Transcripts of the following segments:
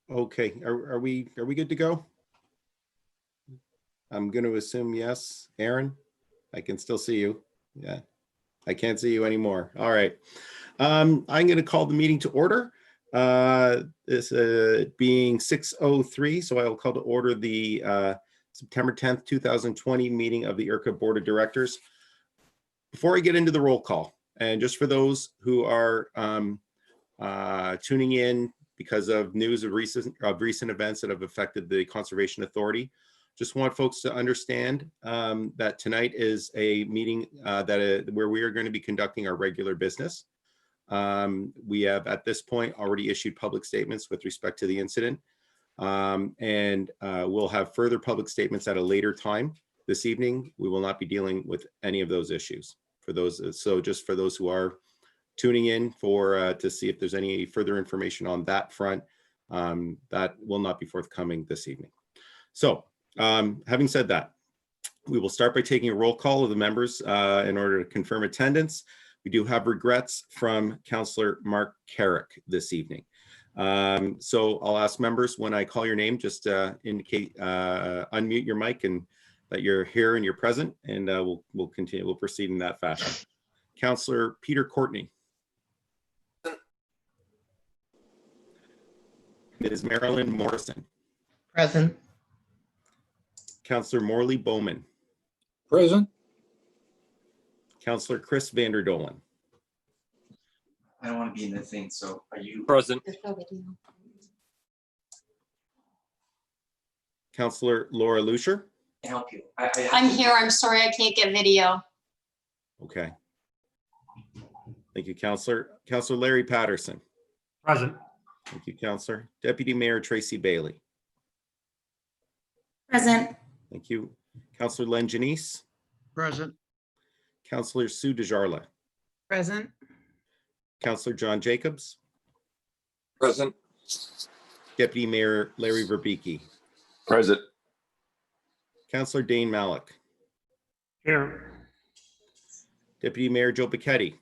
Okay, are we good to go? I'm going to assume yes. Aaron, I can still see you. Yeah, I can't see you anymore. All right. I'm going to call the meeting to order. This being 6:03, so I will call to order the September 10th, 2020 meeting of the ERCA Board of Directors. Before I get into the roll call, and just for those who are tuning in because of news of recent events that have affected the Conservation Authority, just want folks to understand that tonight is a meeting where we are going to be conducting our regular business. We have at this point already issued public statements with respect to the incident, and we'll have further public statements at a later time this evening. We will not be dealing with any of those issues so just for those who are tuning in to see if there's any further information on that front, that will not be forthcoming this evening. So having said that, we will start by taking a roll call of the members in order to confirm attendance. We do have regrets from Councillor Mark Carrick this evening. So I'll ask members, when I call your name, just indicate, unmute your mic and that you're here and you're present, and we'll continue. We'll proceed in that fashion. Councillor Peter Courtney. Ms. Marilyn Morrison. Present. Councillor Morley Bowman. Present. Councillor Chris Vanderdolen. I don't want to be in the thing, so are you Present. Councillor Laura Lucier. to help you? I'm here. I'm sorry I can't get video. Okay. Thank you, Councillor. Councillor Larry Patterson. Present. Thank you, Councillor. Deputy Mayor Tracy Bailey. Present. Thank you. Councillor Len Janice. Present. Councillor Sue DeJarla. Present. Councillor John Jacobs. Present. Deputy Mayor Larry Verbeke. Present. Councillor Dane Malik. Here. Deputy Mayor Joe Piketty.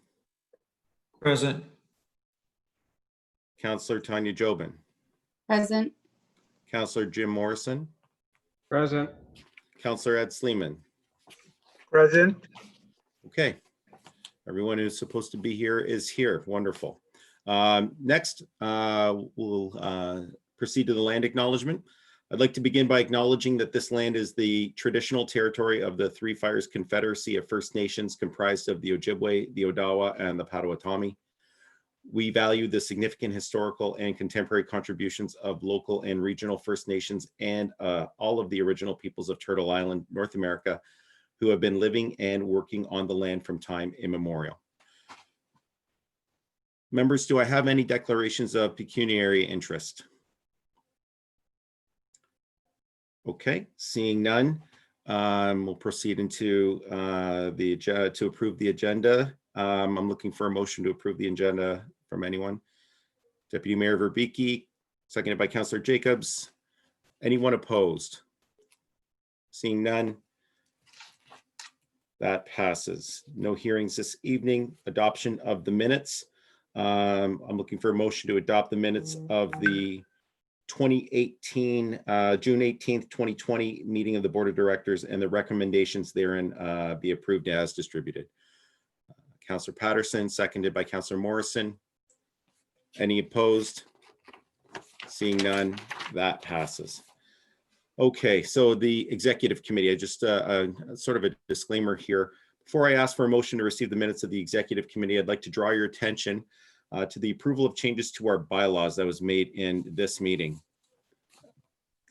Present. Councillor Tanya Jobin. Present. Councillor Jim Morrison. Present. Councillor Ed Sleeman. Present. Okay. Everyone who's supposed to be here is here. Wonderful. Next, we'll proceed to the land acknowledgement. I'd like to begin by acknowledging that this land is the traditional territory of the Three Fires Confederacy of First Nations, comprised of the Ojibwe, the Odawa, and the Potawatomi. We value the significant historical and contemporary contributions of local and regional First Nations and all of the original peoples of Turtle Island, North America, who have been living and working on the land from time immemorial. Members, do I have any declarations of pecuniary interest? Okay, seeing none, we'll proceed into to approve the agenda. I'm looking for a motion to approve the agenda from anyone. Deputy Mayor Verbeke, seconded by Councillor Jacobs. Anyone opposed? Seeing none, that passes. No hearings this evening. Adoption of the minutes. I'm looking for a motion to adopt the minutes of the 2018, June 18th, 2020 meeting of the Board of Directors, and the recommendations therein be approved as distributed. Councillor Patterson, seconded by Councillor Morrison. Any opposed? Seeing none, that passes. Okay, so the Executive Committee, I just sort of a disclaimer here. Before I ask for a motion to receive the minutes of the Executive Committee, I'd like to draw your attention to the approval of changes to our bylaws that was made in this meeting.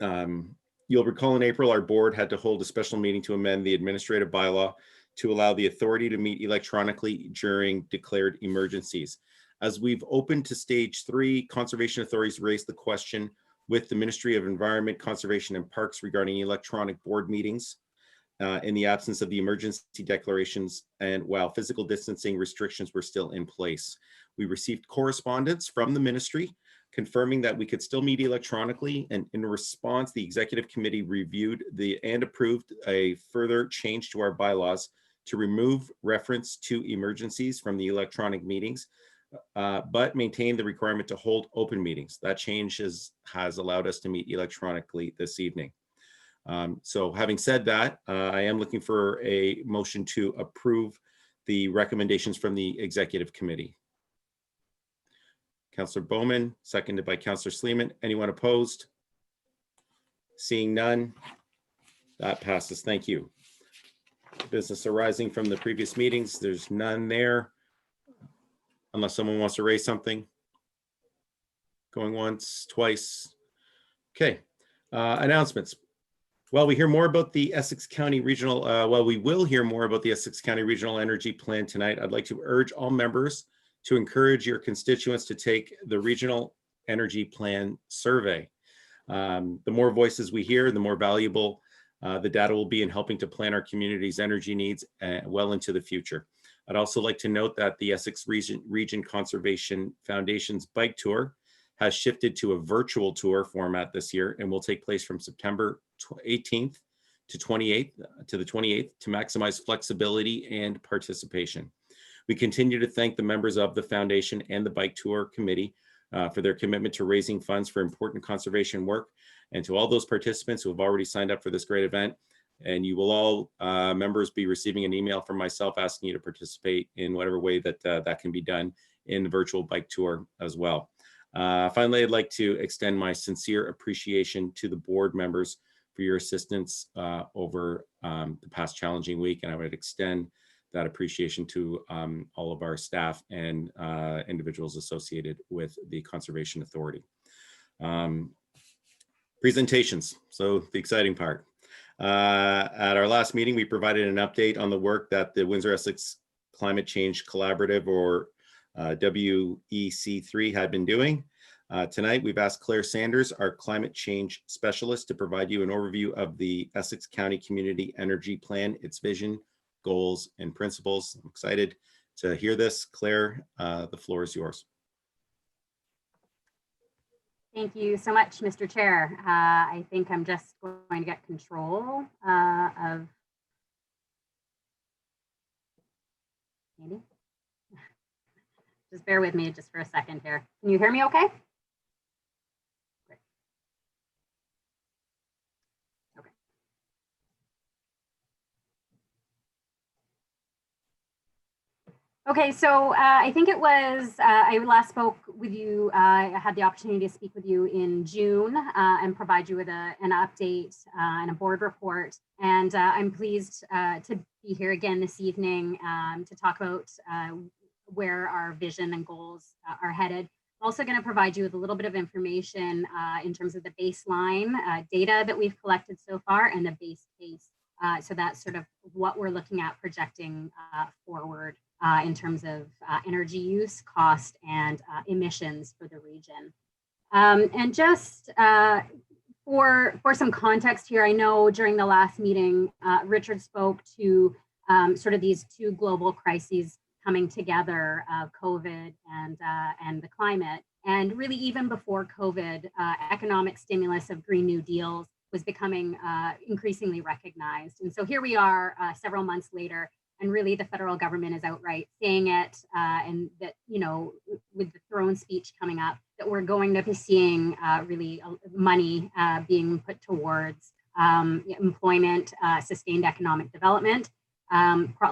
You'll recall in April, our board had to hold a special meeting to amend the administrative bylaw to allow the authority to meet electronically during declared emergencies. As we've opened to stage 3, conservation authorities raised the question with the Ministry of Environment, Conservation and Parks regarding electronic board meetings in the absence of the emergency declarations and while physical distancing restrictions were still in place. We received correspondence from the ministry confirming that we could still meet electronically, and in response, the Executive Committee reviewed and approved a further change to our bylaws to remove reference to emergencies from the electronic meetings, but maintain the requirement to hold open meetings. That change has allowed us to meet electronically this evening. So having said that, I am looking for a motion to approve the recommendations from the executive committee. Councillor Bowman, seconded by Councillor Sleeman. Anyone opposed? Seeing none, that passes. Thank you. Business arising from the previous meetings, there's none there. Unless someone wants to raise something. Going once, twice. Okay, announcements. Well, we hear more about the Essex County Regional, we will hear more about the Essex County Regional Energy Plan tonight. I'd like to urge all members to encourage your constituents to take the Regional Energy Plan survey. The more voices we hear, the more valuable the data will be in helping to plan our community's energy needs well into the future. I'd also like to note that the Essex Region Conservation Foundation's bike tour has shifted to a virtual tour format this year and will take place from September 18th to the 28th to maximize flexibility and participation. We continue to thank the members of the foundation and the bike tour committee for their commitment to raising funds for important conservation work, and to all those participants who have already signed up for this great event. And you will all members be receiving an email from myself asking you to participate in whatever way that that can be done in the virtual bike tour as well. Finally, I'd like to extend my sincere appreciation to the board members for your assistance over the past challenging week. And I would extend that appreciation to all of our staff and individuals associated with the Conservation Authority. Presentations, so the exciting part. At our last meeting, we provided an update on the work that the Windsor-Essex Climate Change Collaborative, or WEC3, had been doing. Tonight, we've asked Claire Sanders, our climate change specialist, to provide you an overview of the Essex County Community Energy Plan, its vision, goals, and principles. I'm excited to hear this. Claire, the floor is yours. Thank you so much, Mr. Chair. I think I'm just going to get control of maybe. Just bear with me just for a second here. Can you hear me okay? Great. Okay. Okay, so I think it was, I last spoke with you, I had the opportunity to speak with you in June and provide you with an update and a board report. And I'm pleased to be here again this evening to talk about where our vision and goals are headed. I'm also going to provide you with a little bit of information in terms of the baseline data that we've collected so far and the base case. So that's sort of what we're looking at projecting forward in terms of energy use, cost, and emissions for the region. And just for some context here, I know during the last meeting, Richard spoke to sort of these two global crises coming together, COVID and the climate. And really, even before COVID, economic stimulus of Green New Deals was becoming increasingly recognized. And so here we are several months later, and really the federal government is outright saying it, and that, you know, with the throne speech coming up, that we're going to be seeing really money being put towards employment, sustained economic development,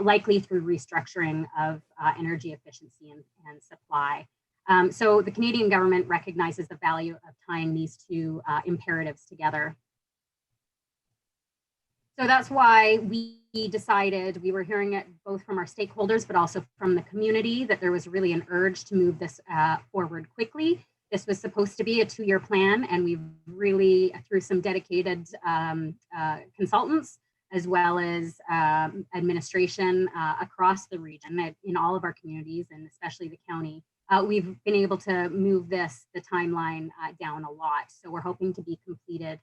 likely through restructuring of energy efficiency and supply. So the Canadian government recognizes the value of tying these two imperatives together. So that's why we decided, we were hearing it both from our stakeholders, but also from the community, that there was really an urge to move this forward quickly. This was supposed to be a 2-year plan, and we've really, through some dedicated consultants, as well as administration across the region, in all of our communities, and especially the county, we've been able to move the timeline down a lot. So we're hoping to be completed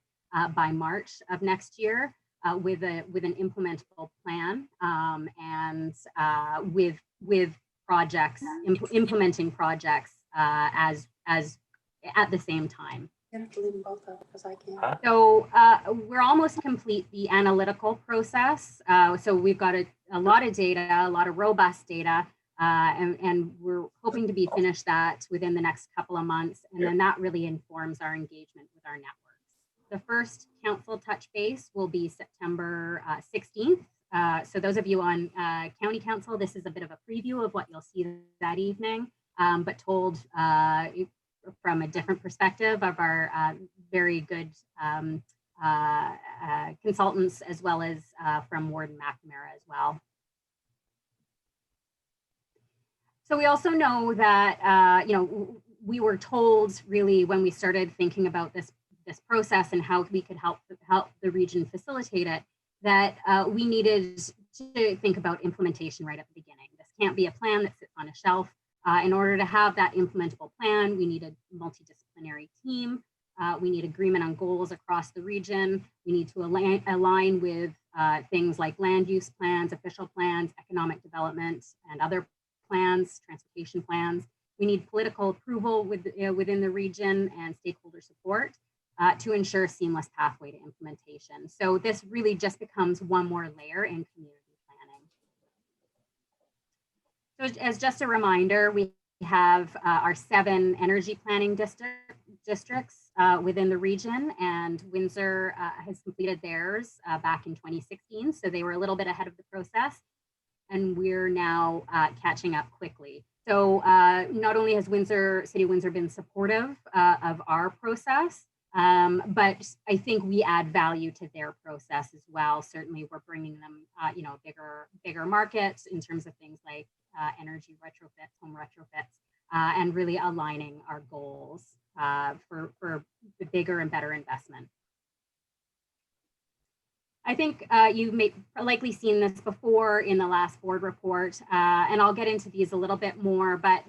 by March of next year. With an implementable plan and with projects, implementing projects as at the same time. You have to leave them both out because I can't. So we're almost complete the analytical process. So we've got a lot of data, a lot of robust data, and we're hoping to be finished that within the next couple of months. And then that really informs our engagement with our networks. The first council touch base will be September 16th. So those of you on county council, this is a bit of a preview of what you'll see that evening, but told from a different perspective of our very good consultants, as well as from Warden McNamara as well. So we also know that, we were told really when we started thinking about this process and how we could help the region facilitate it, that we needed to think about implementation right at the beginning. This can't be a plan that sits on a shelf. In order to have that implementable plan, we need a multidisciplinary team. We need agreement on goals across the region. We need to align with things like land use plans, official plans, economic development, and other plans, transportation plans. We need political approval within the region and stakeholder support to ensure seamless pathway to implementation. So this really just becomes one more layer in community planning. So as just a reminder, we have our 7 energy planning districts within the region, and Windsor has completed theirs back in 2016. So they were a little bit ahead of the process, and we're now catching up quickly. So not only has City of Windsor been supportive of our process, but I think we add value to their process as well. Certainly we're bringing them, bigger markets in terms of things like energy retrofits, home retrofits, and really aligning our goals for the bigger and better investment. I think you may likely seen this before in the last board report, and I'll get into these a little bit more, but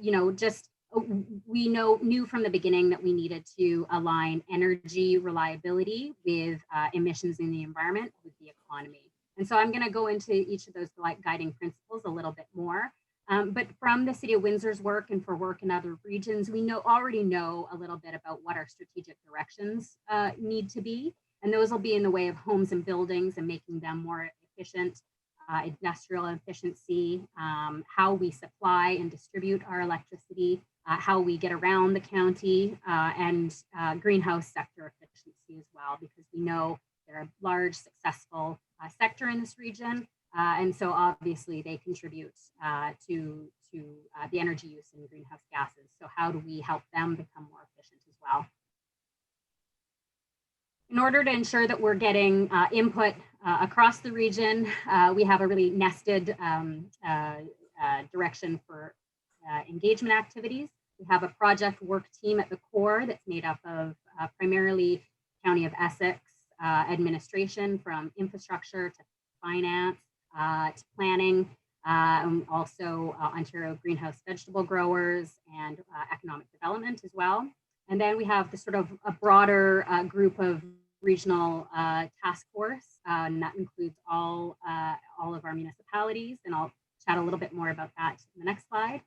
we knew from the beginning that we needed to align energy reliability with emissions in the environment with the economy. And so I'm going to go into each of those guiding principles a little bit more. But from the City of Windsor's work and for work in other regions, we already know a little bit about what our strategic directions need to be. And those will be in the way of homes and buildings and making them more efficient, industrial efficiency, how we supply and distribute our electricity, how we get around the county, and greenhouse sector efficiency as well, because we know they're a large, successful sector in this region. And so obviously they contribute to the energy use in greenhouse gases. So how do we help them become more efficient as well? In order to ensure that we're getting input across the region, we have a really nested direction for engagement activities. We have a project work team at the core that's made up of primarily County of Essex administration, from infrastructure to finance to planning, also Ontario greenhouse vegetable growers and economic development as well. And then we have the sort of a broader group of regional task force, and that includes all of our municipalities, and I'll chat a little bit more about that in the next slide.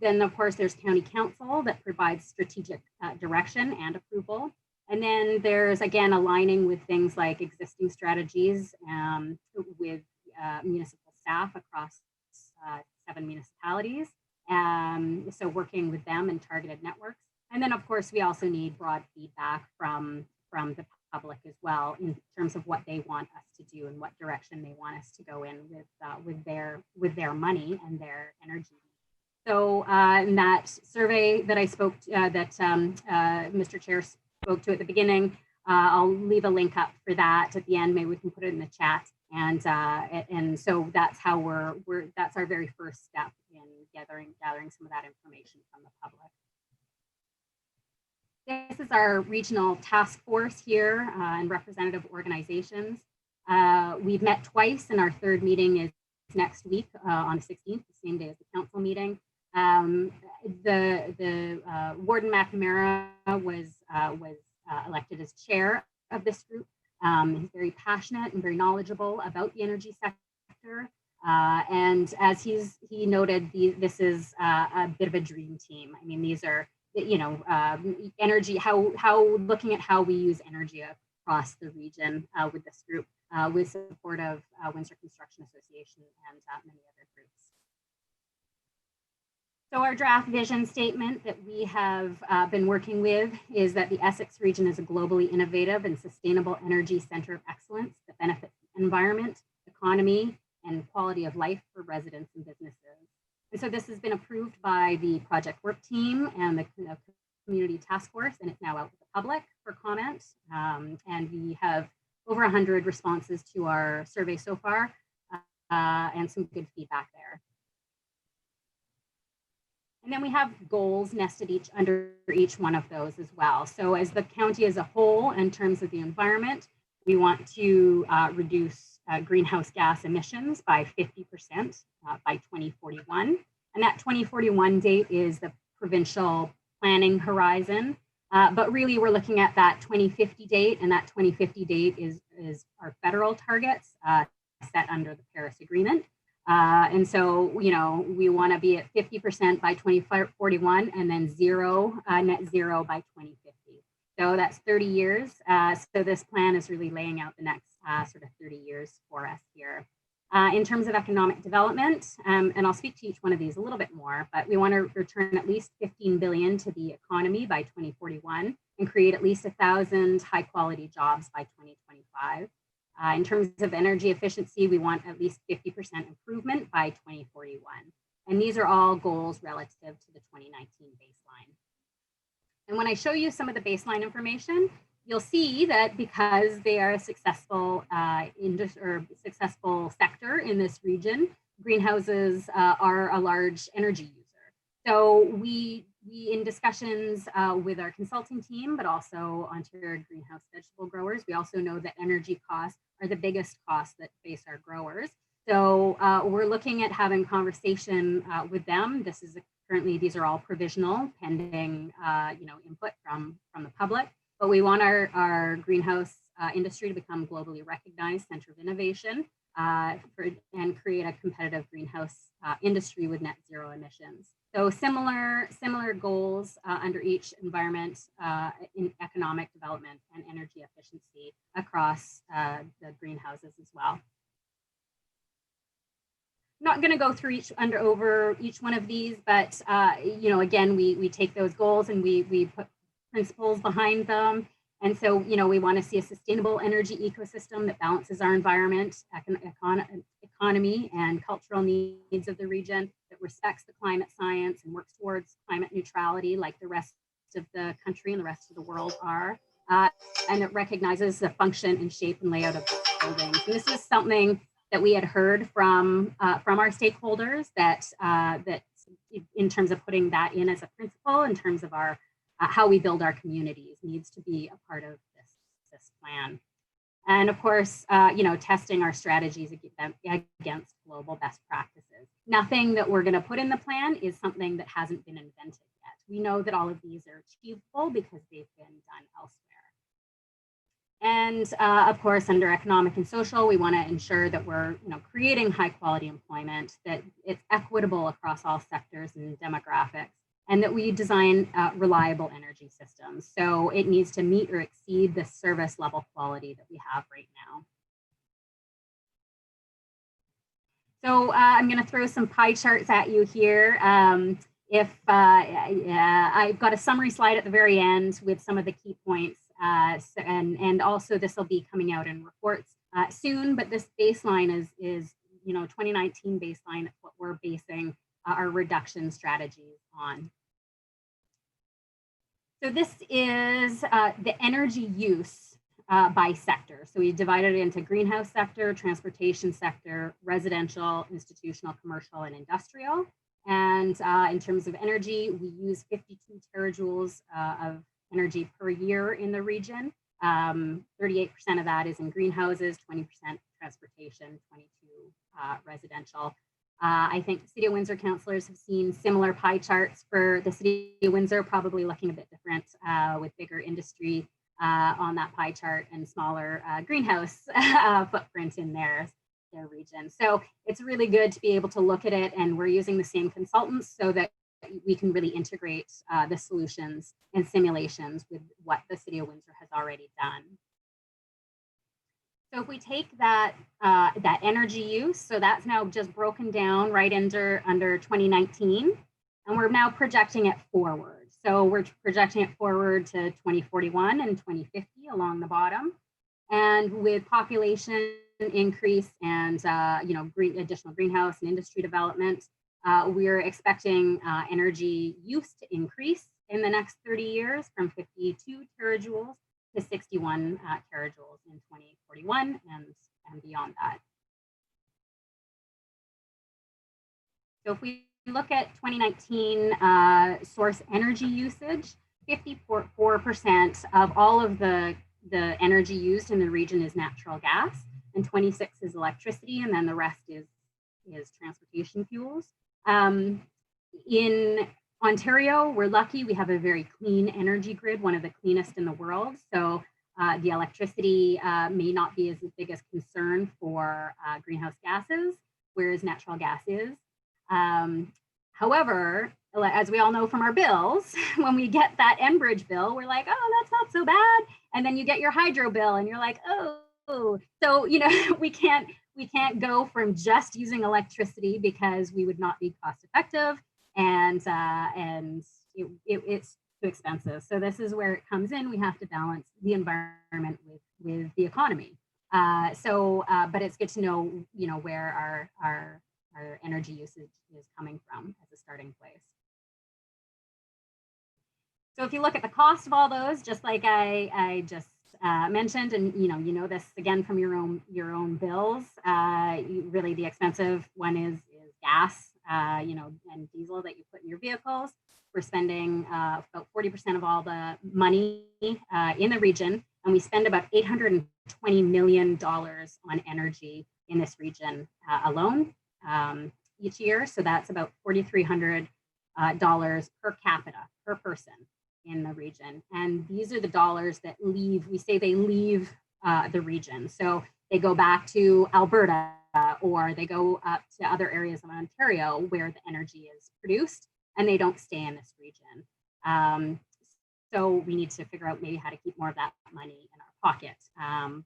Then of course there's County Council that provides strategic direction and approval. And then there's, again, aligning with things like existing strategies with municipal staff across 7 municipalities. So working with them in targeted networks. And then of course, we also need broad feedback from the public as well, in terms of what they want us to do and what direction they want us to go in with their money and their energy. So in that survey that I spoke to, Mr. Chair spoke to at the beginning, I'll leave a link up for that at the end. Maybe we can put it in the chat. And so that's how that's our very first step in gathering some of that information from the public. This is our regional task force here and representative organizations. We've met twice, and our 3rd meeting is next week on the 16th, the same day as the council meeting. Warden McNamara was elected as chair of this group. He's very passionate and very knowledgeable about the energy sector. And as he noted, this is a bit of a dream team. I mean, energy, how looking at how we use energy across the region with this group, with support of Windsor Construction Association and many other groups. So our draft vision statement that we have been working with is that the Essex region is a globally innovative and sustainable energy center of excellence that benefits the environment, economy, and quality of life for residents and businesses. And so this has been approved by the project work team and the community task force, and it's now out to the public for comment. And we have over 100 responses to our survey so far, and some good feedback there. And then we have goals nested under each one of those as well. So as the county as a whole, in terms of the environment, we want to reduce greenhouse gas emissions by 50% by 2041. And that 2041 date is the provincial planning horizon. But really, we're looking at that 2050 date, and that 2050 date is our federal targets set under the Paris Agreement. And so, we want to be at 50% by 2041 and then net zero by 2050. So that's 30 years. So this plan is really laying out the next sort of 30 years for us here. In terms of economic development, and I'll speak to each one of these a little bit more, but we want to return at least 15 billion to the economy by 2041 and create at least 1,000 high quality jobs by 2025. In terms of energy efficiency, we want at least 50% improvement by 2041. And these are all goals relative to the 2019 baseline. And when I show you some of the baseline information, you'll see that because they are a successful successful sector in this region, greenhouses are a large energy user. So we in discussions with our consulting team, but also Ontario greenhouse vegetable growers, we also know that energy costs are the biggest costs that face our growers. So we're looking at having conversation with them. These are all provisional, pending input from the public. But we want our greenhouse industry to become globally recognized center of innovation and create a competitive greenhouse industry with net zero emissions. So similar goals under each environment in economic development and energy efficiency across the greenhouses as well. Not going to go through over each one of these, but again, we take those goals and we put principles behind them. And so, we want to see a sustainable energy ecosystem that balances our environment, economy, and cultural needs of the region, that respects the climate science and works towards climate neutrality like the rest of the country and the rest of the world are, and it recognizes the function and shape and layout of buildings. And this is something that we had heard from our stakeholders that in terms of putting that in as a principle, in terms of our how we build our communities needs to be a part of this plan. And of course, testing our strategies against global best practices. Nothing that we're going to put in the plan is something that hasn't been invented yet. We know that all of these are achievable because they've been done elsewhere. And of course, under economic and social, we want to ensure that we're creating high quality employment, that it's equitable across all sectors and demographics, and that we design reliable energy systems. So it needs to meet or exceed the service level quality that we have right now. So I'm going to throw some pie charts at you here. I've got a summary slide at the very end with some of the key points. And also this will be coming out in reports soon, but this baseline is 2019 baseline. It's what we're basing our reduction strategies on. So this is the energy use by sector. So we divided it into greenhouse sector, transportation sector, residential, institutional, commercial, and industrial. And in terms of energy, we use 52 terajoules of energy per year in the region. 38% of that is in greenhouses, 20% transportation, 22 residential. I think the City of Windsor councillors have seen similar pie charts for the City of Windsor, probably looking a bit different with bigger industry on that pie chart and smaller greenhouse footprint in their region. So it's really good to be able to look at it, and we're using the same consultants so that we can really integrate the solutions and simulations with what the City of Windsor has already done. So if we take that that energy use, so that's now just broken down right under 2019, and we're now projecting it forward. So we're projecting it forward to 2041 and 2050 along the bottom, and with population increase and additional greenhouse and industry development, we're expecting energy use to increase in the next 30 years from 52 terajoules to 61 terajoules in 2041 and beyond that. So if we look at 2019 source energy usage, 54% of all of the energy used in the region is natural gas, and 26 is electricity, and then the rest is transportation fuels. In Ontario, we're lucky, we have a very clean energy grid, one of the cleanest in the world. So the electricity may not be as big a concern for greenhouse gases, whereas natural gas is. However, as we all know from our bills, when we get that Enbridge bill, we're like, oh, that's not so bad. And then you get your hydro bill and you're like, oh. So, we can't go from just using electricity because we would not be cost effective and it's too expensive. So this is where it comes in. We have to balance the environment with the economy. But it's good to know, where our energy usage is coming from as a starting place. So if you look at the cost of all those, just like I just mentioned, and you know this again from your own bills, really the expensive one is gas, and diesel that you put in your vehicles. We're spending about 40% of all the money in the region, and we spend about $820 million on energy in this region alone each year. So that's about $4,300 per capita per person in the region. And these are the dollars that leave, we say they leave the region. So they go back to Alberta or they go up to other areas of Ontario where the energy is produced, and they don't stay in this region. So we need to figure out maybe how to keep more of that money in our pocket.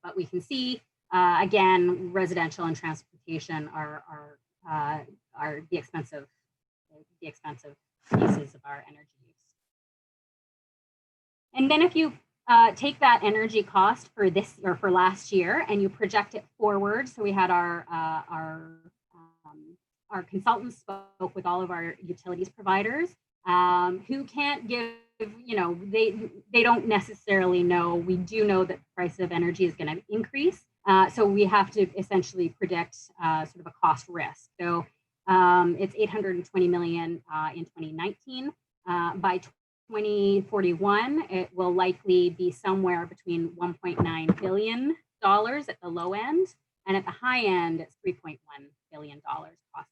But we can see, again, residential and transportation are the expensive pieces of our energy use. And then if you take that energy cost for this or for last year and you project it forward, so we had our consultants spoke with all of our utilities providers who can't give, they don't necessarily know. We do know that the price of energy is going to increase. So we have to essentially predict sort of a cost risk. So it's $820 million in 2019. By 2041, it will likely be somewhere between $1.9 billion at the low end, and at the high end, it's $3.1 billion cost risk.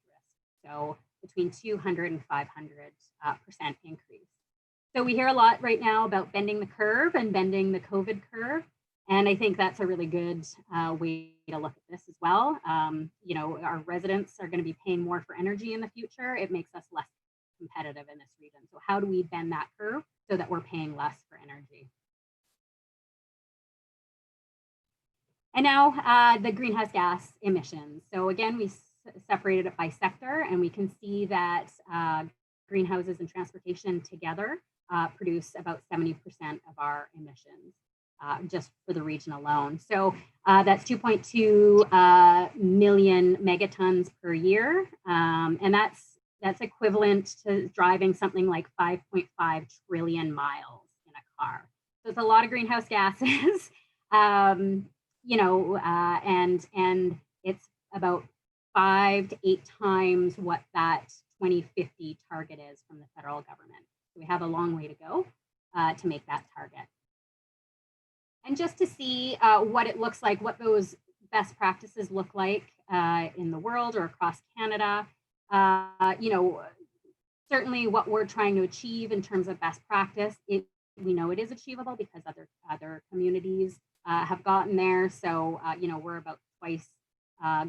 So between 200 and 500% increase. So we hear a lot right now about bending the curve and bending the COVID curve. And I think that's a really good way to look at this as well. Our residents are going to be paying more for energy in the future. It makes us less competitive in this region. So how do we bend that curve so that we're paying less for energy? And now the greenhouse gas emissions. So again, we separated it by sector, and we can see that greenhouses and transportation together produce about 70% of our emissions. Just for the region alone. So that's 2.2 million megatons per year. And that's equivalent to driving something like 5.5 trillion miles in a car. So it's a lot of greenhouse gases, and it's about 5 to 8 times what that 2050 target is from the federal government. So we have a long way to go to make that target. And just to see what it looks like, what those best practices look like in the world or across Canada, certainly what we're trying to achieve in terms of best practice, we know it is achievable because other communities have gotten there. So, we're about twice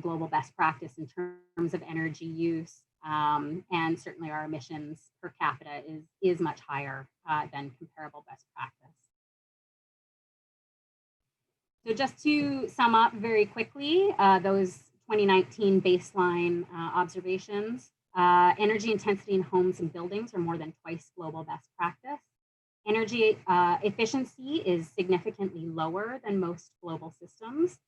global best practice in terms of energy use. And certainly our emissions per capita is much higher than comparable best practice. So just to sum up very quickly, those 2019 baseline observations, energy intensity in homes and buildings are more than twice global best practice. Energy efficiency is significantly lower than most global systems.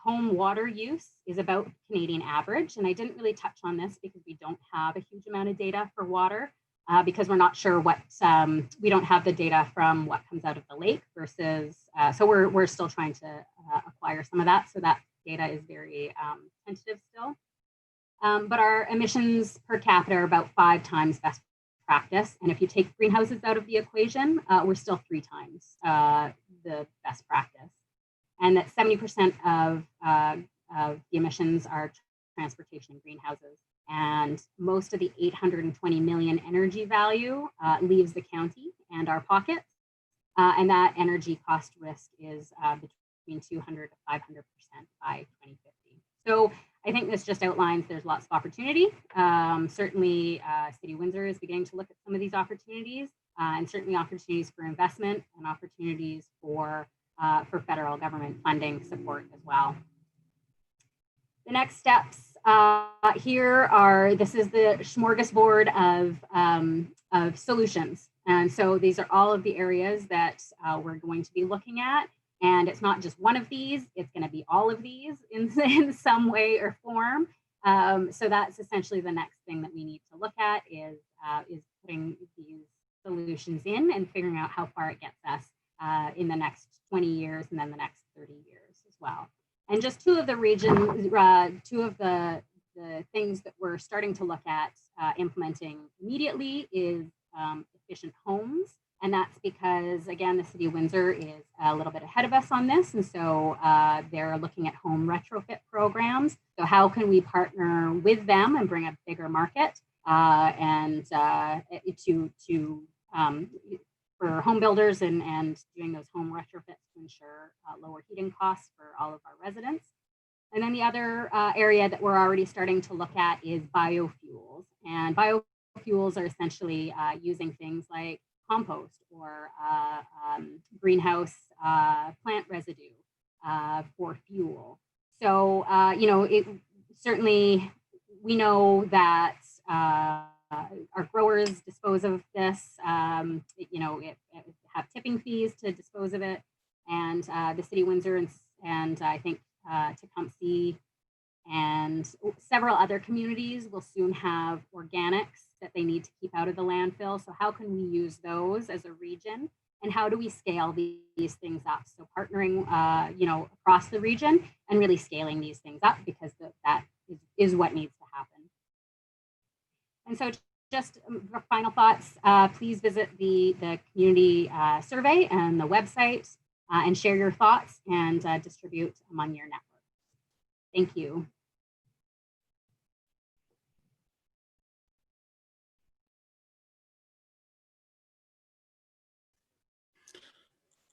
Home water use is about Canadian average, and I didn't really touch on this because we don't have a huge amount of data for water because we're not sure what, we don't have the data from what comes out of the lake versus, so we're still trying to acquire some of that, so that data is very tentative still. But our emissions per capita are about 5 times best practice, and if you take greenhouses out of the equation, we're still 3 times the best practice. And that 70% of the emissions are transportation and greenhouses. And most of the 820 million energy value leaves the county and our pockets. And that energy cost risk is between 200 to 500% by 2050. So I think this just outlines there's lots of opportunity. Certainly City of Windsor is beginning to look at some of these opportunities and certainly opportunities for investment and opportunities for federal government funding support as well. The next steps here are, this is the smorgasbord of solutions. And so these are all of the areas that we're going to be looking at. And it's not just one of these, it's going to be all of these in some way or form. So that's essentially the next thing that we need to look at is putting these solutions in and figuring out how far it gets us in the next 20 years and then the next 30 years as well. And just two of the things that we're starting to look at implementing immediately is efficient homes. And that's because, again, the City of Windsor is a little bit ahead of us on this. And so they're looking at home retrofit programs. So how can we partner with them and bring a bigger market for home builders and doing those home retrofits to ensure lower heating costs for all of our residents. And then the other area that we're already starting to look at is biofuels. And biofuels are essentially using things like compost or greenhouse plant residue for fuel. So, certainly we know that our growers dispose of this, have tipping fees to dispose of it. And the City of Windsor and I think Tecumseh and several other communities will soon have organics that they need to keep out of the landfill. So how can we use those as a region? And how do we scale these things up? So partnering, across the region and really scaling these things up because that is what needs to happen. And so just final thoughts, please visit the community survey and the website and share your thoughts and distribute among your network. Thank you.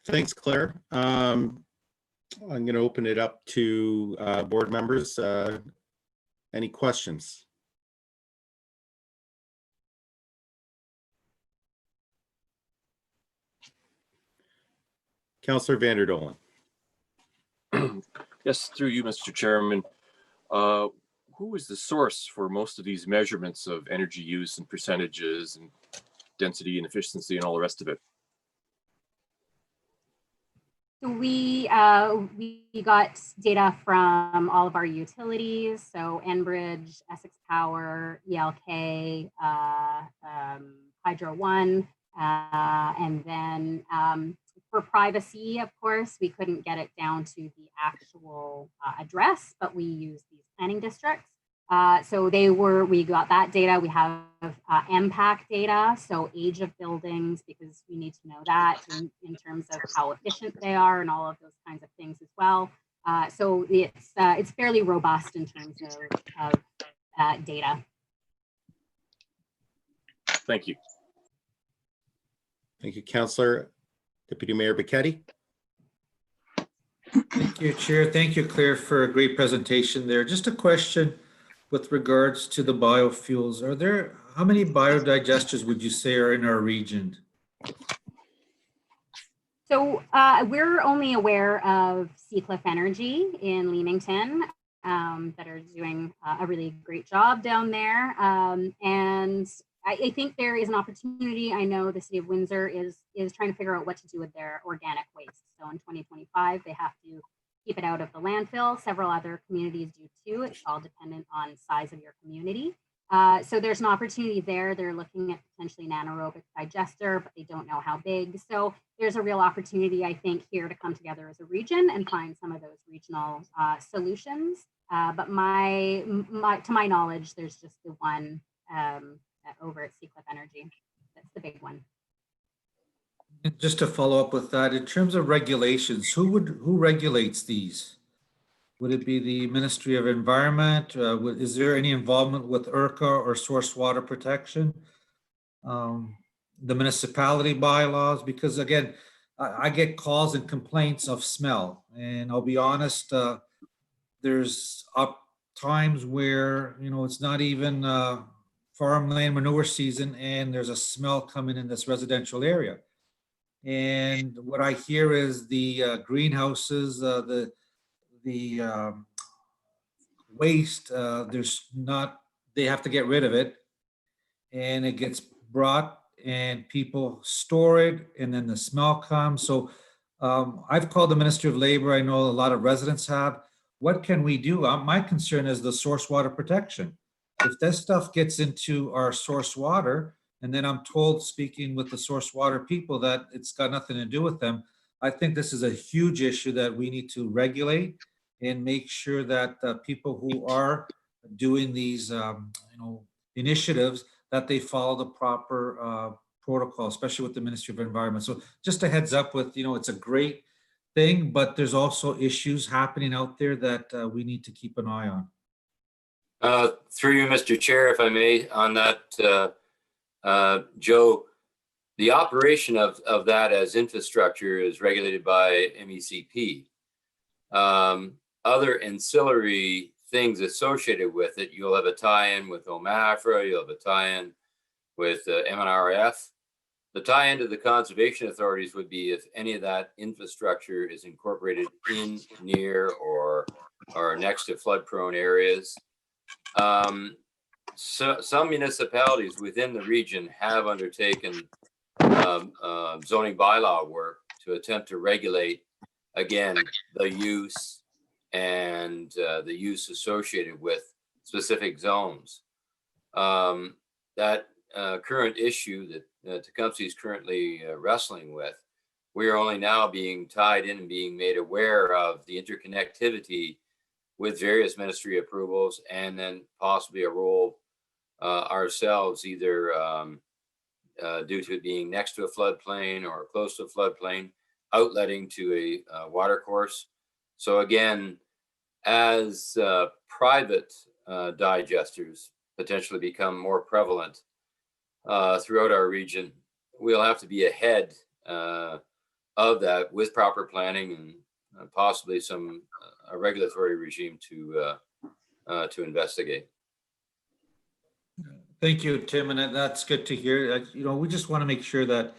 Thanks, Claire. I'm going to open it up to board members. Any questions? Councillor Vanderdolen. Yes, through you, Mr. Chairman. Who is the source for most of these measurements of energy use and percentages and density and efficiency and all the rest of it? So we got data from all of our utilities, so Enbridge, Essex Power, ELK, Hydro One, and then for privacy, of course, we couldn't get it down to the actual address, but we used these planning districts. So we got that data. We have MPAC data, so age of buildings, because we need to know that in terms of how efficient they are and all of those kinds of things as well. So it's fairly robust in terms of data. Thank you. Thank you, Councillor. Deputy Mayor Becchetti. Thank you, Chair. Thank you, Claire, for a great presentation there. Just a question with regards to the biofuels, how many biodigesters would you say are in our region? So we're only aware of Seacliff Energy in Leamington that are doing a really great job down there. And I think there is an opportunity. I know the city of Windsor is trying to figure out what to do with their organic waste. So in 2025, they have to keep it out of the landfill. Several other communities do too. It's all dependent on size of your community. So there's an opportunity there. They're looking at potentially an anaerobic digester, but they don't know how big. So there's a real opportunity, I think, here to come together as a region and find some of those regional solutions. But to my knowledge, there's just the one over at Seacliff Energy. That's the big one. And just to follow up with that, in terms of regulations, who regulates these? Would it be the Ministry of Environment? Is there any involvement with ERCA or source water protection? The municipality bylaws? Because again, I get calls and complaints of smell, and I'll be honest, there's times where, it's not even farmland manure season and there's a smell coming in this residential area. And what I hear is the greenhouses, the waste, they have to get rid of it, and it gets brought and people store it, and then the smell comes. So I've called the Ministry of Labor. I know a lot of residents have. What can we do? My concern is the source water protection. If this stuff gets into our source water, and then I'm told, speaking with the source water people, that it's got nothing to do with them, I think this is a huge issue that we need to regulate and make sure that people who are doing these, initiatives, that they follow the proper protocol, especially with the Ministry of Environment. So just a heads up with, it's a great thing, but there's also issues happening out there that we need to keep an eye on. Through you, Mr. Chair, if I may, on that, Joe, the operation of that as infrastructure is regulated by MECP. Other ancillary things associated with it, you'll have a tie-in with OMAFRA, you'll have a tie-in with MNRF. The tie-in to the conservation authorities would be if any of that infrastructure is incorporated in, near, or next to flood-prone areas. So some municipalities within the region have undertaken zoning bylaw work to attempt to regulate, again, the use and the use associated with specific zones. That current issue that Tecumseh is currently wrestling with, we are only now being tied in and being made aware of the interconnectivity with various ministry approvals, and then possibly a role ourselves, either due to it being next to a floodplain or close to a floodplain, outletting to a water course. So again, as private digesters potentially become more prevalent throughout our region, we'll have to be ahead of that with proper planning and possibly some a regulatory regime to investigate. Thank you, Tim, and that's good to hear. We just want to make sure that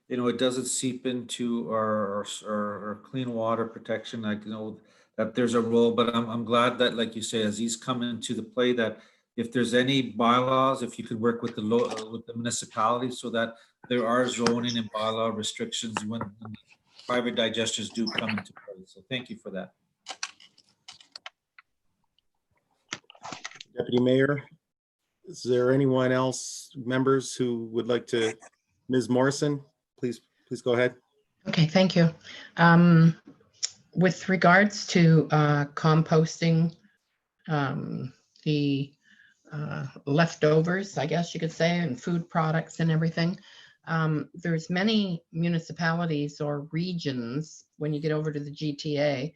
it doesn't seep into our clean water protection. That there's a role, but I'm glad that, like you say, as he's come into the play, that if there's any bylaws, if you could work with the municipality so that there are zoning and bylaw restrictions when private digesters do come into play. So thank you for that. Deputy Mayor, is there anyone else, members, who would like to? Ms. Morrison, please go ahead. Okay, thank you. With regards to composting, the leftovers, I guess you could say, and food products and everything, there's many municipalities or regions when you get over to the GTA.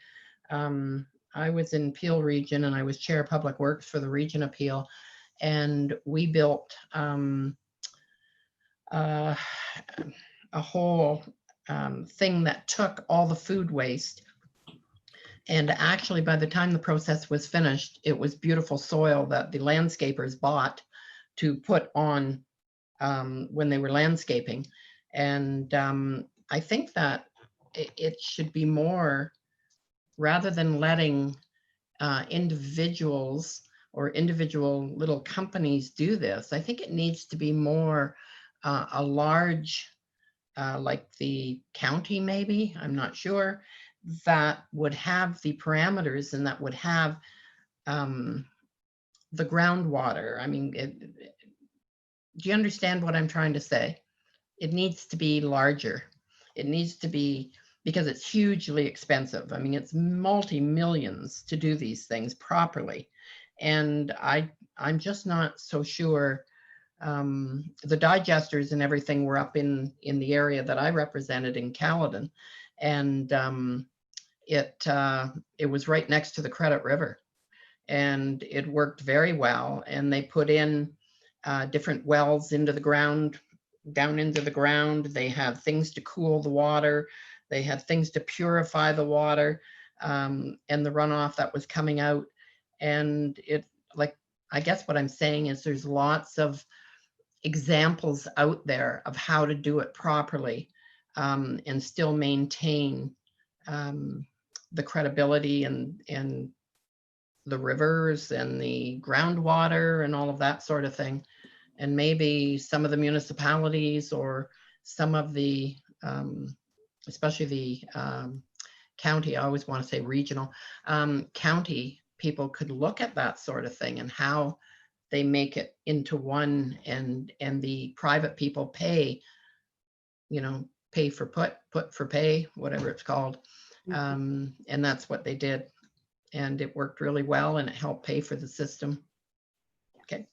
I was in Peel region and I was chair of public works for the region of Peel, and we built a whole thing that took all the food waste And actually, by the time the process was finished, it was beautiful soil that the landscapers bought to put on when they were landscaping. And I think that it should be more, rather than letting individuals or individual little companies do this, I think it needs to be more a large, like the county maybe, I'm not sure, that would have the parameters and that would have the groundwater. I mean, do you understand what I'm trying to say? It needs to be larger. It needs to be, because it's hugely expensive. I mean, it's multi-millions to do these things properly. And I'm just not so sure. The digesters and everything were up in the area that I represented in Caledon. And it was right next to the Credit River. And it worked very well. And they put in different wells into the ground, down into the ground. They have things to cool the water. They have things to purify the water and the runoff that was coming out. And it, like, I guess what I'm saying is there's lots of examples out there of how to do it properly and still maintain the credibility and the rivers and the groundwater and all of that sort of thing. And maybe some of the municipalities or some of the, especially the county, I always want to say regional, county people could look at that sort of thing and how they make it into one, and the private people pay, you know, pay for put for pay, whatever it's called. And that's what they did. And it worked really well and it helped pay for the system. Okay.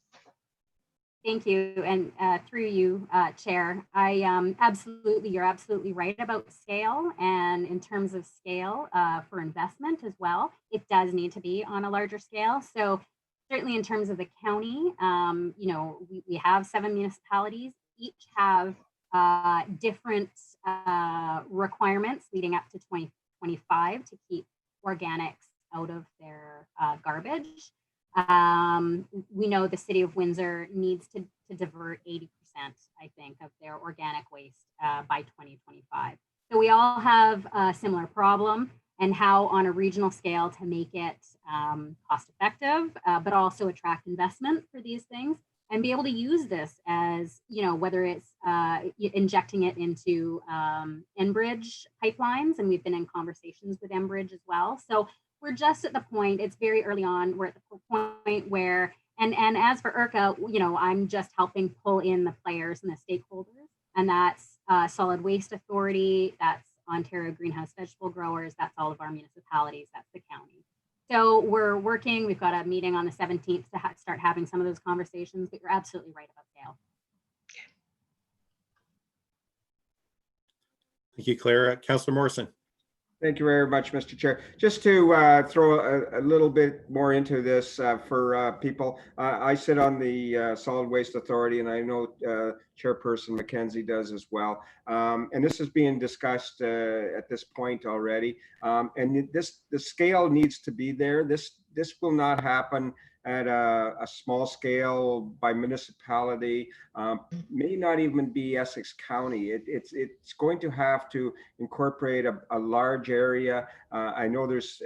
Thank you. And through you, Chair, you're absolutely right about scale. And in terms of scale for investment as well, it does need to be on a larger scale. So certainly in terms of the county, you know, we have 7 municipalities, each have different requirements leading up to 2025 to keep organics out of their garbage. We know the city of Windsor needs to divert 80%, I think, of their organic waste by 2025. So we all have a similar problem, and how on a regional scale to make it cost effective, but also attract investment for these things and be able to use this as, you know, whether it's injecting it into Enbridge pipelines, and we've been in conversations with Enbridge as well. So we're just at the point, it's very early on, we're at the point where, and as for ERCA, you know, I'm just helping pull in the players and the stakeholders, and that's Solid Waste Authority, that's Ontario Greenhouse Vegetable Growers, that's all of our municipalities, that's the county. So we're working, we've got a meeting on the 17th to start having some of those conversations, but you're absolutely right about scale. Thank you, Clara. Councillor Morrison. Thank you very much, Mr. Chair. Just to throw a little bit more into this for people, I sit on the Solid Waste Authority, and I know Chairperson Mackenzie does as well. And this is being discussed at this point already. And the scale needs to be there. This will not happen at a small scale by municipality, may not even be Essex County. It's going to have to incorporate a large area. I know there's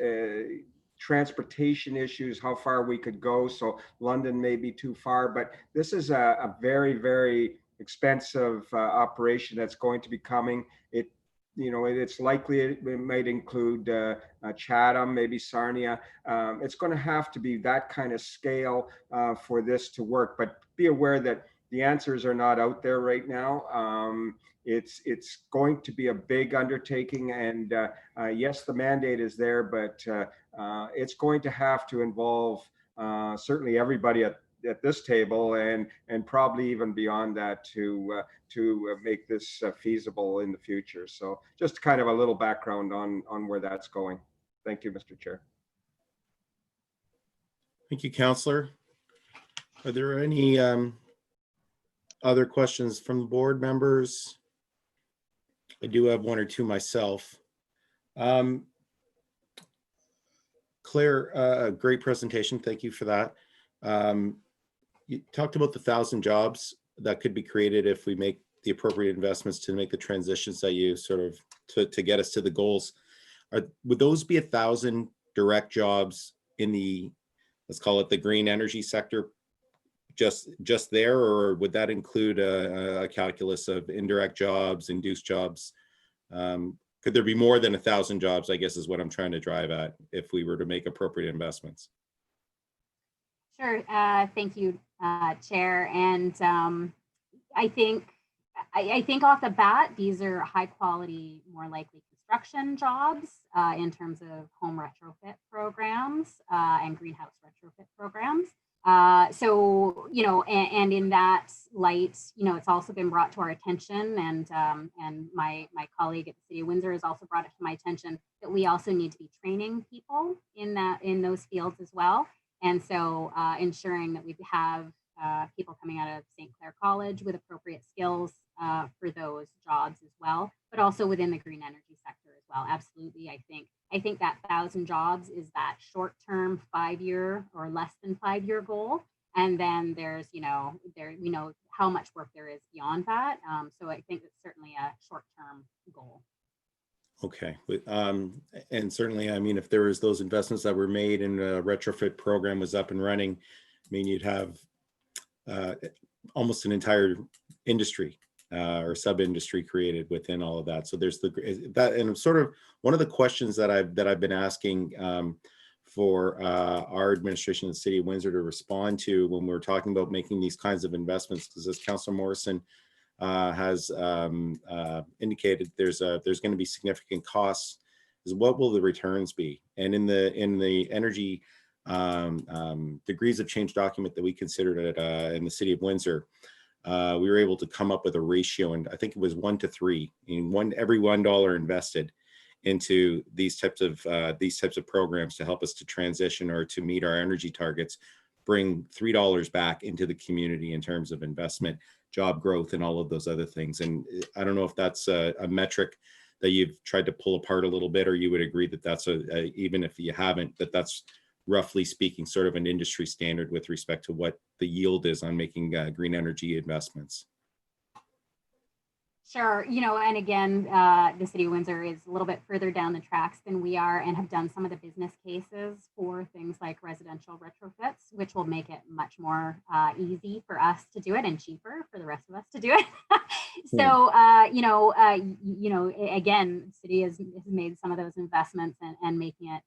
transportation issues, how far we could go. So London may be too far, but this is a very, very expensive operation that's going to be coming. You know, it's likely it might include Chatham, maybe Sarnia. It's going to have to be that kind of scale for this to work. But be aware that the answers are not out there right now. It's going to be a big undertaking, and yes, the mandate is there, but it's going to have to involve certainly everybody at this table and probably even beyond that to make this feasible in the future. So just kind of a little background on where that's going. Thank you, Mr. Chair. Thank you, Councillor. Are there any other questions from the board members? I do have one or two myself. Claire, great presentation. Thank you for that. You talked about the 1,000 jobs that could be created if we make the appropriate investments to make the transitions that you sort of to get us to the goals. Would those be 1,000 direct jobs in the, let's call it the green energy sector, just there, or would that include a calculus of indirect jobs, induced jobs? Could there be more than 1,000 jobs, I guess is what I'm trying to drive at, if we were to make appropriate investments? Sure. Thank you, Chair. And I think off the bat, these are high quality, more likely construction jobs in terms of home retrofit programs and greenhouse retrofit programs. So, you know, and in that light, you know, it's also been brought to our attention, and my colleague at the City of Windsor has also brought it to my attention that we also need to be training people in those fields as well. And so ensuring that we have people coming out of St. Clair College with appropriate skills for those jobs as well, but also within the green energy sector as well. Absolutely, I think that 1,000 jobs is that short-term 5-year or less than 5-year goal, and then there's we know how much work there is beyond that. So I think it's certainly a short-term goal. Okay, and certainly, I mean, if there was those investments that were made and a retrofit program was up and running, I mean, you'd have almost an entire industry or sub-industry created within all of that. So there's that, and sort of one of the questions that I've been asking for our administration in the City of Windsor to respond to when we're talking about making these kinds of investments, because as Councillor Morrison has indicated, there's going to be significant costs. Is what will the returns be? And in the energy degrees of change document that we considered in the City of Windsor, we were able to come up with a ratio, and I think it was 1 to 3. In every $1 invested into these types of programs to help us to transition or to meet our energy targets, bring $3 back into the community in terms of investment, job growth, and all of those other things. And I don't know if that's a metric that you've tried to pull apart a little bit, or you would agree that that's even if you haven't, that's roughly speaking sort of an industry standard with respect to what the yield is on making green energy investments. Sure. You know, and again, the City of Windsor is a little bit further down the tracks than we are, and have done some of the business cases for things like residential retrofits, which will make it much more easy for us to do it and cheaper for the rest of us to do it. So, again, the city has made some of those investments and making it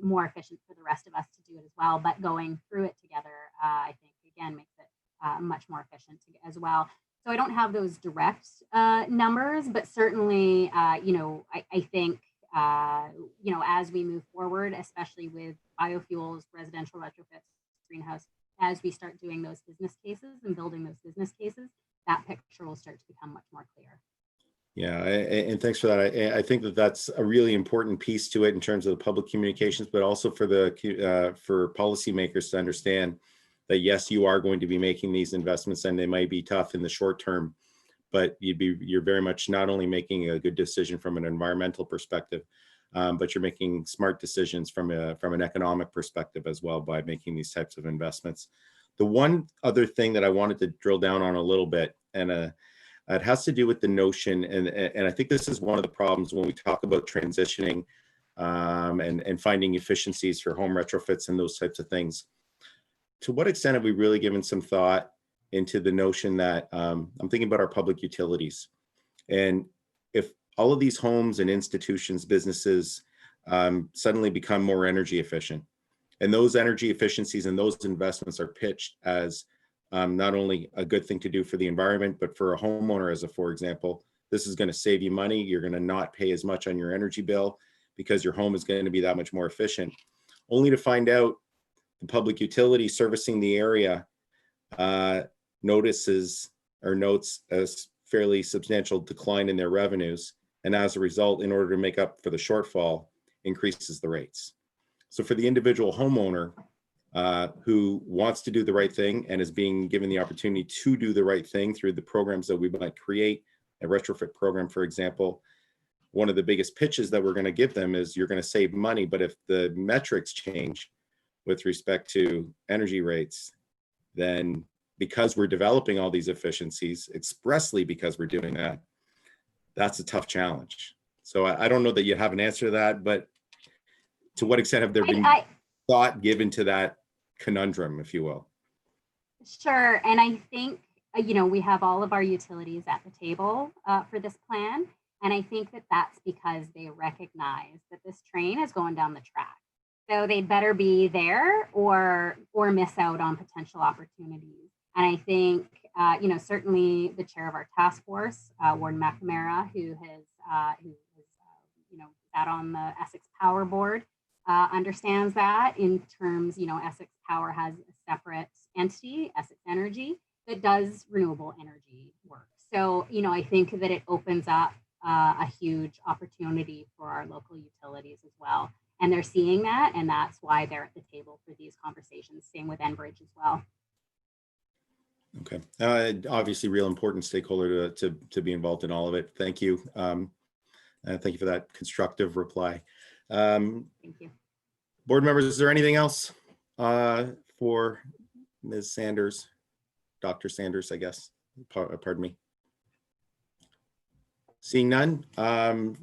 more efficient for the rest of us to do it as well. But going through it together, I think, again, makes it much more efficient as well. So I don't have those direct numbers, but certainly, I think, as we move forward, especially with biofuels, residential retrofits, greenhouse, as we start doing those business cases and building those business cases, that picture will start to become much more clear. Yeah, and thanks for that. I think that that's a really important piece to it in terms of the public communications, but also for for policymakers to understand that yes, you are going to be making these investments, and they might be tough in the short term, but you're very much not only making a good decision from an environmental perspective, but you're making smart decisions from an economic perspective as well by making these types of investments. The one other thing that I wanted to drill down on a little bit, and it has to do with the notion, and I think this is one of the problems when we talk about transitioning and finding efficiencies for home retrofits and those types of things. To what extent have we really given some thought into the notion that I'm thinking about our public utilities, and if all of these homes and institutions, businesses suddenly become more energy efficient, and those energy efficiencies and those investments are pitched as not only a good thing to do for the environment, but for a homeowner, for example, this is going to save you money. You're going to not pay as much on your energy bill because your home is going to be that much more efficient, only to find out the public utility servicing the area notes a fairly substantial decline in their revenues, and as a result, in order to make up for the shortfall, increases the rates. So for the individual homeowner who wants to do the right thing and is being given the opportunity to do the right thing through the programs that we might create, a retrofit program, for example, one of the biggest pitches that we're going to give them is you're going to save money, but if the metrics change with respect to energy rates, then because we're developing all these efficiencies expressly because we're doing that, that's a tough challenge. So I don't know that you have an answer to that, but to what extent have there been thought given to that conundrum, if you will? Sure. And I think, we have all of our utilities at the table for this plan. And I think that that's because they recognize that this train is going down the track. So they'd better be there or miss out on potential opportunities. And I think, certainly the chair of our task force, Warden McNamara, who has sat on the Essex Power Board, understands that in terms, Essex Power has a separate entity, Essex Energy, that does renewable energy work. So, I think that it opens up a huge opportunity for our local utilities as well. And they're seeing that, and that's why they're at the table for these conversations. Same with Enbridge as well. Okay. Obviously, real important stakeholder to be involved in all of it. Thank you. Thank you for that constructive reply. Thank you. Board members, is there anything else for Ms. Sanders, Dr. Sanders, I guess? Pardon me. Seeing none, I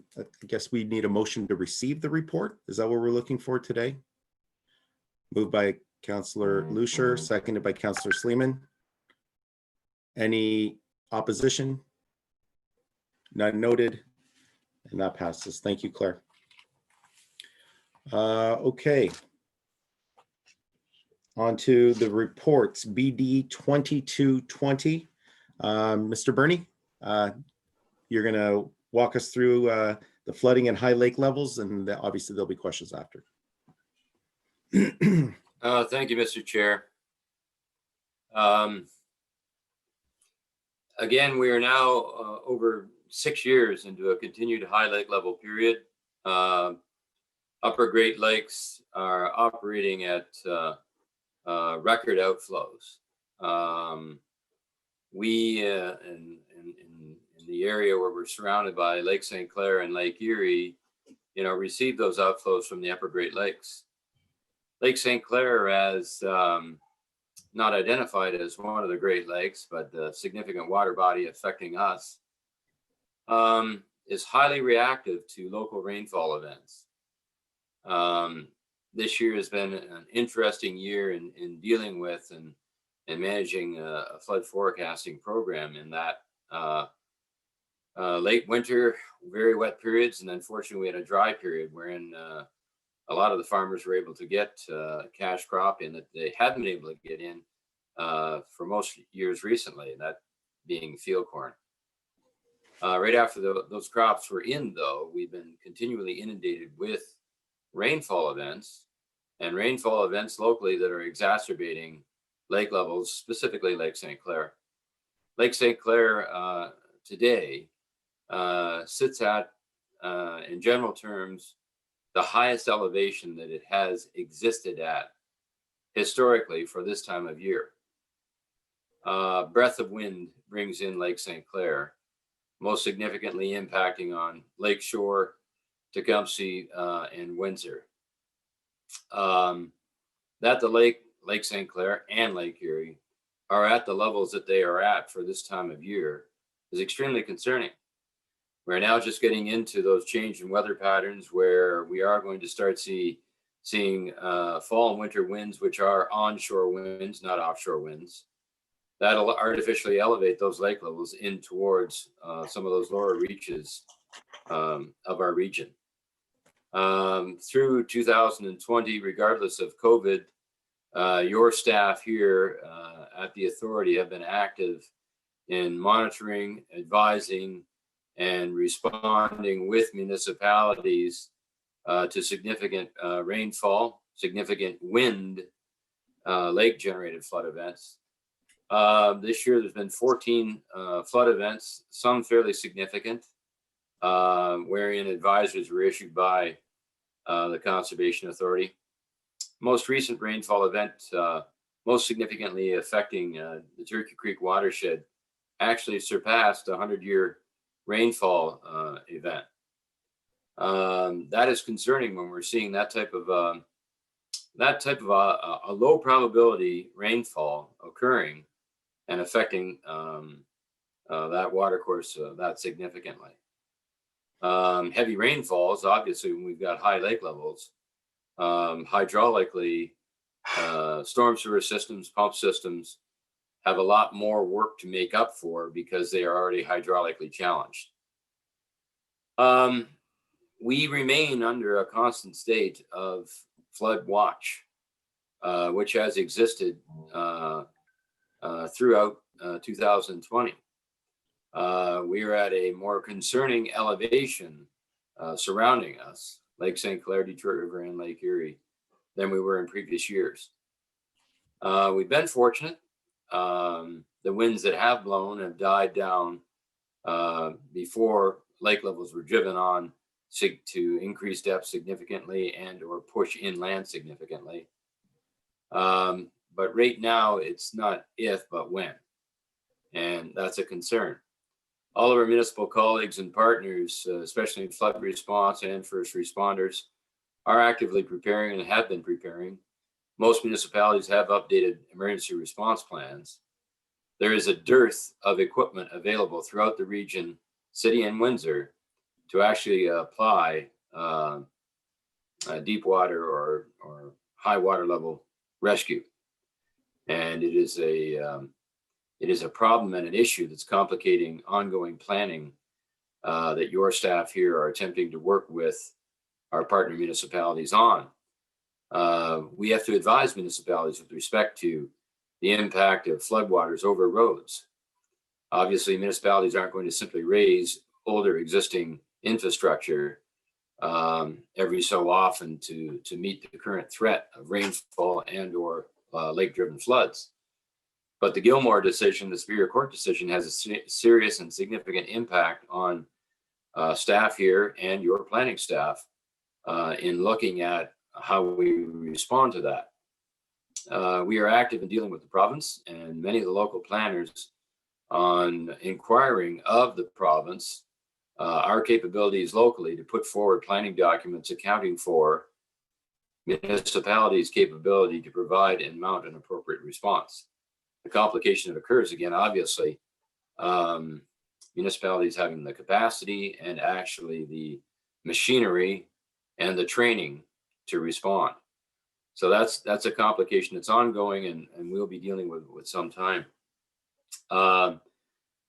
guess we need a motion to receive the report. Is that what we're looking for today? Moved by Councillor Lucier, seconded by Councillor Sleeman. Any opposition? None noted, and that passes. Thank you, Claire. Okay. On to the reports, BD 2220. Mr. Burney, you're going to walk us through the flooding and high lake levels, and obviously there'll be questions after. Thank you, Mr. Chair. Again, we are now over 6 years into a continued high lake level period. Upper Great Lakes are operating at record outflows. We in the area where we're surrounded by Lake St. Clair and Lake Erie, receive those outflows from the Upper Great Lakes. Lake St. Clair, as not identified as one of the Great Lakes, but the significant water body affecting us, is highly reactive to local rainfall events. This year has been an interesting year in dealing with and managing a flood forecasting program in that late winter, very wet periods, and unfortunately we had a dry period wherein a lot of the farmers were able to get cash crop in that they hadn't been able to get in for most years recently, that being field corn. Right after those crops were in, though, we've been continually inundated with rainfall events locally that are exacerbating lake levels, specifically Lake St. Clair. Lake St. Clair today sits at, in general terms, the highest elevation that it has existed at historically for this time of year. Breath of wind brings in Lake St. Clair, most significantly impacting on Lake Shore, Tecumseh, and Windsor. That the Lake St. Clair and Lake Erie are at the levels that they are at for this time of year is extremely concerning. We're now just getting into those change in weather patterns where we are going to start seeing fall and winter winds, which are onshore winds, not offshore winds. That'll artificially elevate those lake levels in towards some of those lower reaches of our region. Through 2020, regardless of COVID, your staff here at the authority have been active in monitoring, advising, and responding with municipalities to significant rainfall, significant wind, lake-generated flood events. This year, there's been 14 flood events, some fairly significant, wherein advisories were issued by the Conservation Authority. Most recent rainfall event, most significantly affecting the Turkey Creek watershed, actually surpassed a 100-year rainfall event. That is concerning when we're seeing that type of a low probability rainfall occurring and affecting that water course that significantly. Heavy rainfalls, obviously, when we've got high lake levels, hydraulically, storm sewer systems, pump systems have a lot more work to make up for because they are already hydraulically challenged. We remain under a constant state of flood watch, which has existed throughout 2020. We are at a more concerning elevation surrounding us, Lake St. Clair, Detroit River, and Lake Erie, than we were in previous years. We've been fortunate. The winds that have blown have died down before lake levels were driven on to increase depth significantly and or push inland significantly. But right now, it's not if, but when. And that's a concern. All of our municipal colleagues and partners, especially in flood response and first responders, are actively preparing and have been preparing. Most municipalities have updated emergency response plans. There is a dearth of equipment available throughout the region, city and Windsor, to actually apply deep water or high water level rescue. And it is a problem and an issue that's complicating ongoing planning that your staff here are attempting to work with our partner municipalities on. We have to advise municipalities with respect to the impact of floodwaters over roads. Obviously, municipalities aren't going to simply raise older existing infrastructure every so often to meet the current threat of rainfall and or lake-driven floods. But the Gilmore decision, the Superior Court decision, has a serious and significant impact on staff here and your planning staff in looking at how we respond to that. We are active in dealing with the province and many of the local planners on inquiring of the province our capabilities locally to put forward planning documents accounting for municipalities' capability to provide and mount an appropriate response. The complication that occurs, again, obviously, municipalities having the capacity and actually the machinery and the training to respond. So that's a complication that's ongoing and we'll be dealing with some time.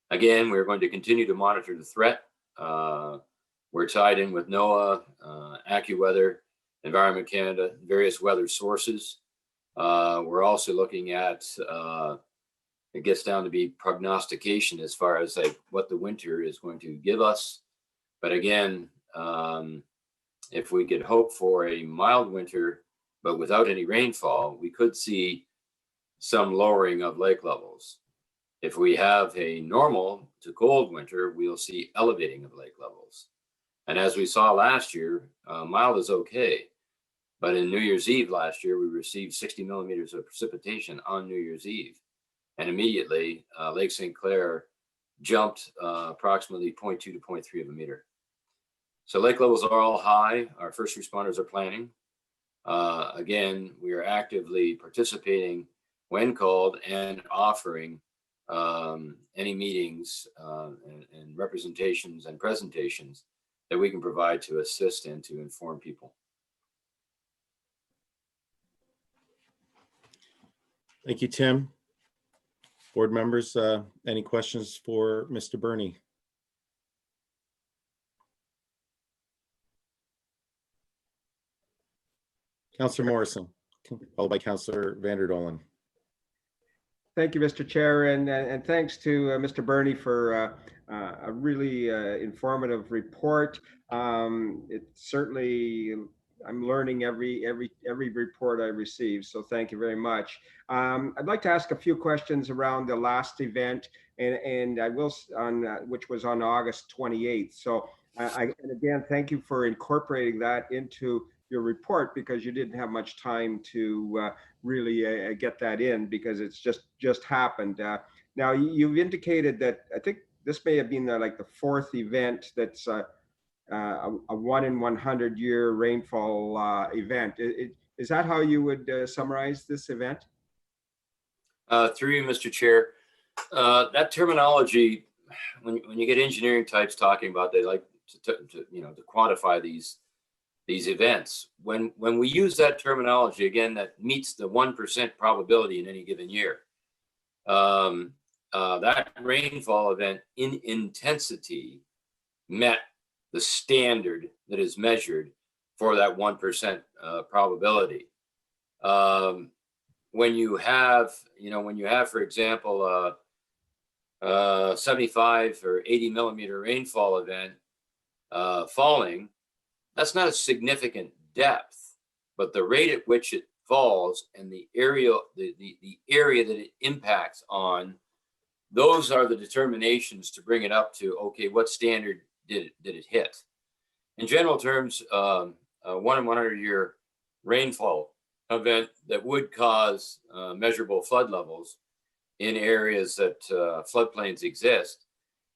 Again, we're going to continue to monitor the threat. We're tied in with NOAA, AccuWeather, Environment Canada, various weather sources. We're also looking at, it gets down to be prognostication as far as like what the winter is going to give us. But again, if we could hope for a mild winter, but without any rainfall, we could see some lowering of lake levels. If we have a normal to cold winter, we'll see elevating of lake levels. And as we saw last year, mild is okay. But in New Year's Eve last year, we received 60 millimeters of precipitation on New Year's Eve. And immediately, Lake St. Clair jumped approximately 0.2 to 0.3 of a meter. So lake levels are all high. Our first responders are planning. Again, we are actively participating when called and offering any meetings and representations and presentations that we can provide to assist and to inform people. Thank you, Tim. Board members, any questions for Mr. Burney? Councillor Morrison, followed by Councillor Vanderdolen. Thank you, Mr. Chair, and thanks to Mr. Burney for a really informative report. It certainly, I'm learning every report I receive, so thank you very much. I'd like to ask a few questions around the last event, and I will on which was on August 28th. So, and again, thank you for incorporating that into your report because you didn't have much time to really get that in because it's just happened. Now you've indicated that I think this may have been like the fourth event that's a 1 in 100 year rainfall event. Is that how you would summarize this event? Through you, Mr. Chair, that terminology, when you get engineering types talking about, they like to quantify these events. When we use that terminology, again, that meets the 1% probability in any given year. That rainfall event in intensity met the standard that is measured for that 1% probability. When you have, for example, 75 or 80 millimeter rainfall event falling, that's not a significant depth, but the rate at which it falls and the area, the area that it impacts on, those are the determinations to bring it up to, okay, what standard did it hit? In general terms, a 1 in 100 year rainfall event that would cause measurable flood levels in areas that floodplains exist,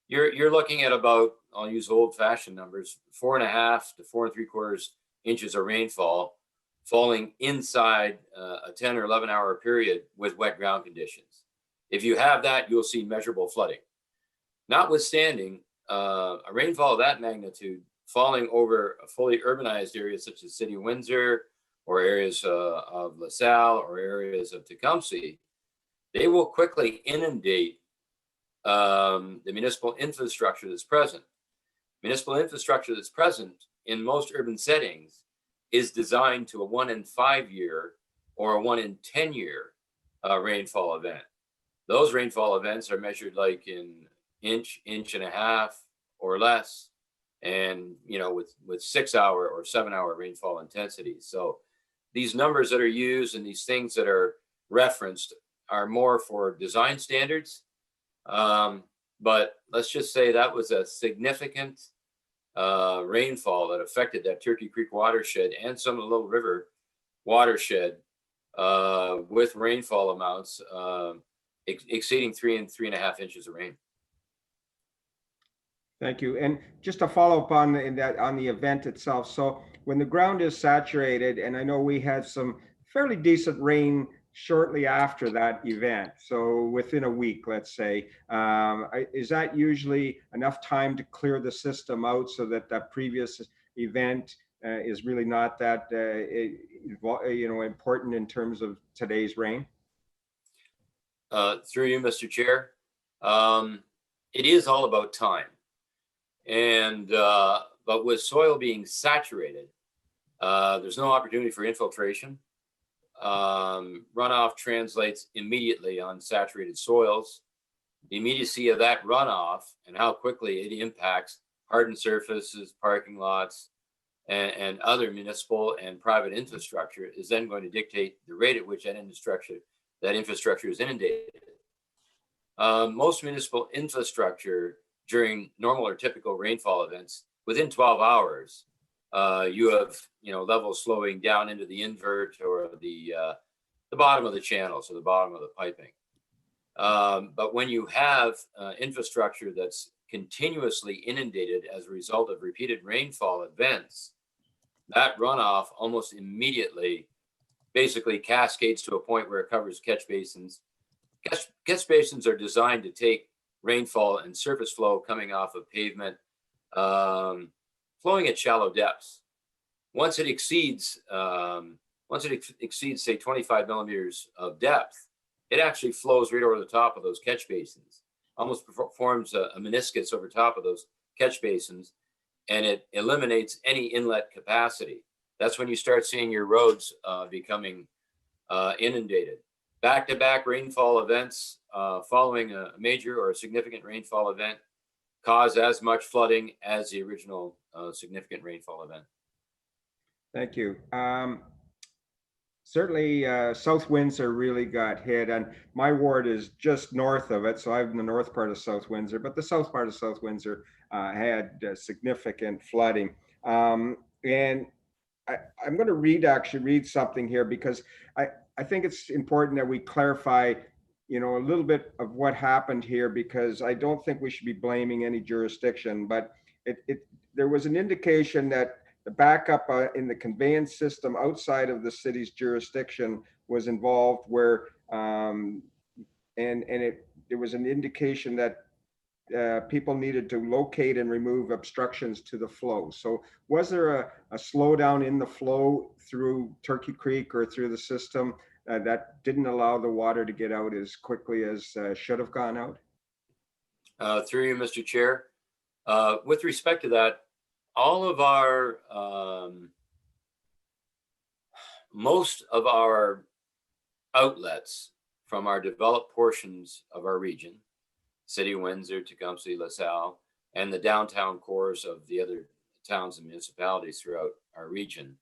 you're looking at about, I'll use old fashioned numbers, 4.5 to 4 3/4 inches of rainfall falling inside a 10 or 11 hour period with wet ground conditions. If you have that, you'll see measurable flooding. Notwithstanding, a rainfall of that magnitude falling over a fully urbanized area such as City of Windsor or areas of LaSalle or areas of Tecumseh, they will quickly inundate the municipal infrastructure that's present. Municipal infrastructure that's present in most urban settings is designed to a 1 in 5 year or a 1 in 10 year rainfall event. Those rainfall events are measured like in inch and a half or less, and with 6 hour or 7 hour rainfall intensities. So these numbers that are used and these things that are referenced are more for design standards. But let's just say that was a significant rainfall that affected that Turkey Creek watershed and some of the Little River watershed with rainfall amounts exceeding 3 and 3.5 inches of rain. Thank you. And just to follow up on the event itself. So when the ground is saturated, and I know we had some fairly decent rain shortly after that event, so within a week, let's say, is that usually enough time to clear the system out so that that previous event is really not that important in terms of today's rain? Through you, Mr. Chair, it is all about time. And but with soil being saturated, there's no opportunity for infiltration. Runoff translates immediately on saturated soils. The immediacy of that runoff and how quickly it impacts hardened surfaces, parking lots, and other municipal and private infrastructure is then going to dictate the rate at which that infrastructure is inundated. Most municipal infrastructure during normal or typical rainfall events, within 12 hours, you have levels slowing down into the invert or the bottom of the channel, so the bottom of the piping. But when you have infrastructure that's continuously inundated as a result of repeated rainfall events, that runoff almost immediately basically cascades to a point where it covers catch basins. Catch basins are designed to take rainfall and surface flow coming off of pavement, flowing at shallow depths. Once it exceeds, say 25 millimeters of depth, it actually flows right over the top of those catch basins, almost forms a meniscus over top of those catch basins, and it eliminates any inlet capacity. That's when you start seeing your roads becoming inundated. Back-to-back rainfall events following a major or a significant rainfall event cause as much flooding as the original significant rainfall event. Thank you. Certainly, South Windsor really got hit, and my ward is just north of it, so I'm in the north part of South Windsor, but the south part of South Windsor had significant flooding. And I'm going to read something here because I think it's important that we clarify, a little bit of what happened here, because I don't think we should be blaming any jurisdiction, but there was an indication that the backup in the conveyance system outside of the city's jurisdiction was involved, where there was an indication that people needed to locate and remove obstructions to the flow. So was there a slowdown in the flow through Turkey Creek or through the system that didn't allow the water to get out as quickly as should have gone out? Through you, Mr. Chair. With respect to that, all of our, most of our outlets from our developed portions of our region, City of Windsor, Tecumseh, LaSalle, and the downtown cores of the other towns and municipalities throughout our region,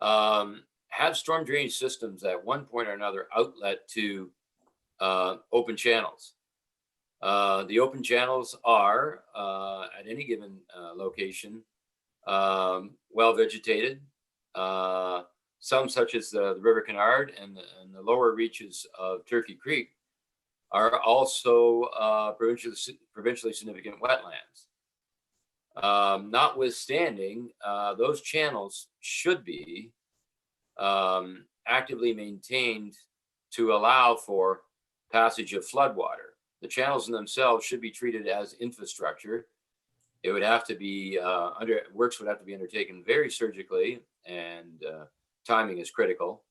have storm drainage systems at one point or another outlet to open channels. The open channels are at any given location well vegetated. Some, such as the River Canard and the lower reaches of Turkey Creek, are also provincially significant wetlands. Notwithstanding, those channels should be actively maintained to allow for passage of floodwater. The channels in themselves should be treated as infrastructure. It would have to be works would have to be undertaken very surgically, and timing is critical.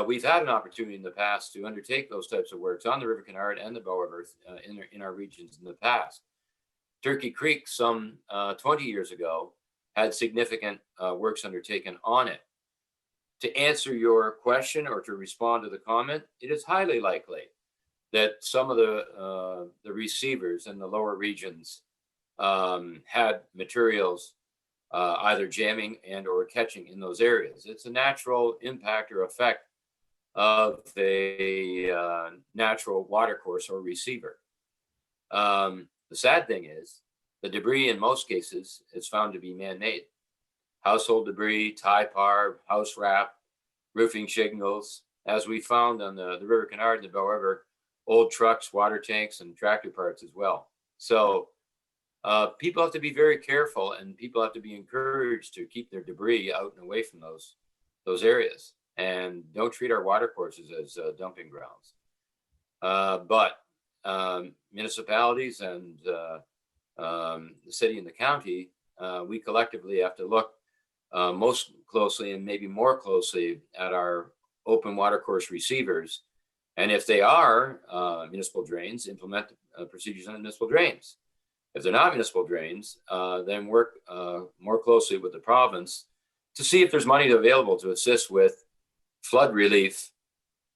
We've had an opportunity in the past to undertake those types of works on the River Canard and the Bow River in our regions in the past. Turkey Creek, some 20 years ago, had significant works undertaken on it. To answer your question or to respond to the comment, it is highly likely that some of the receivers in the lower regions had materials either jamming and or catching in those areas. It's a natural impact or effect of a natural watercourse or receiver. The sad thing is the debris in most cases is found to be man-made. Household debris, tie par, house wrap, roofing shingles, as we found on the River Canard and the Bow River, old trucks, water tanks, and tractor parts as well. So people have to be very careful, and people have to be encouraged to keep their debris out and away from those areas, and don't treat our watercourses as dumping grounds. But municipalities and the city and the county, we collectively have to look most closely and maybe more closely at our open watercourse receivers. And if they are municipal drains, implement procedures on municipal drains. If they're not municipal drains, then work more closely with the province to see if there's money available to assist with flood relief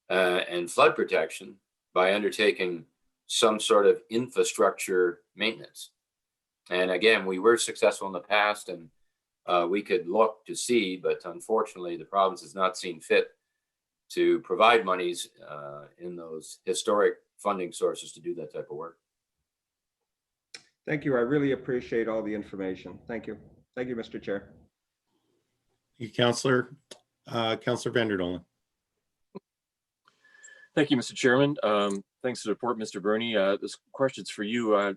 and flood protection by undertaking some sort of infrastructure maintenance. And again, we were successful in the past, and we could look to see, but unfortunately the province has not seen fit to provide monies in those historic funding sources to do that type of work. Thank you. I really appreciate all the information. Thank you. Thank you, Mr. Chair. Thank you, Councillor. Councillor Vanderdolen. Thank you, Mr. Chairman. Thanks for the report, Mr. Burney. This question's for you. I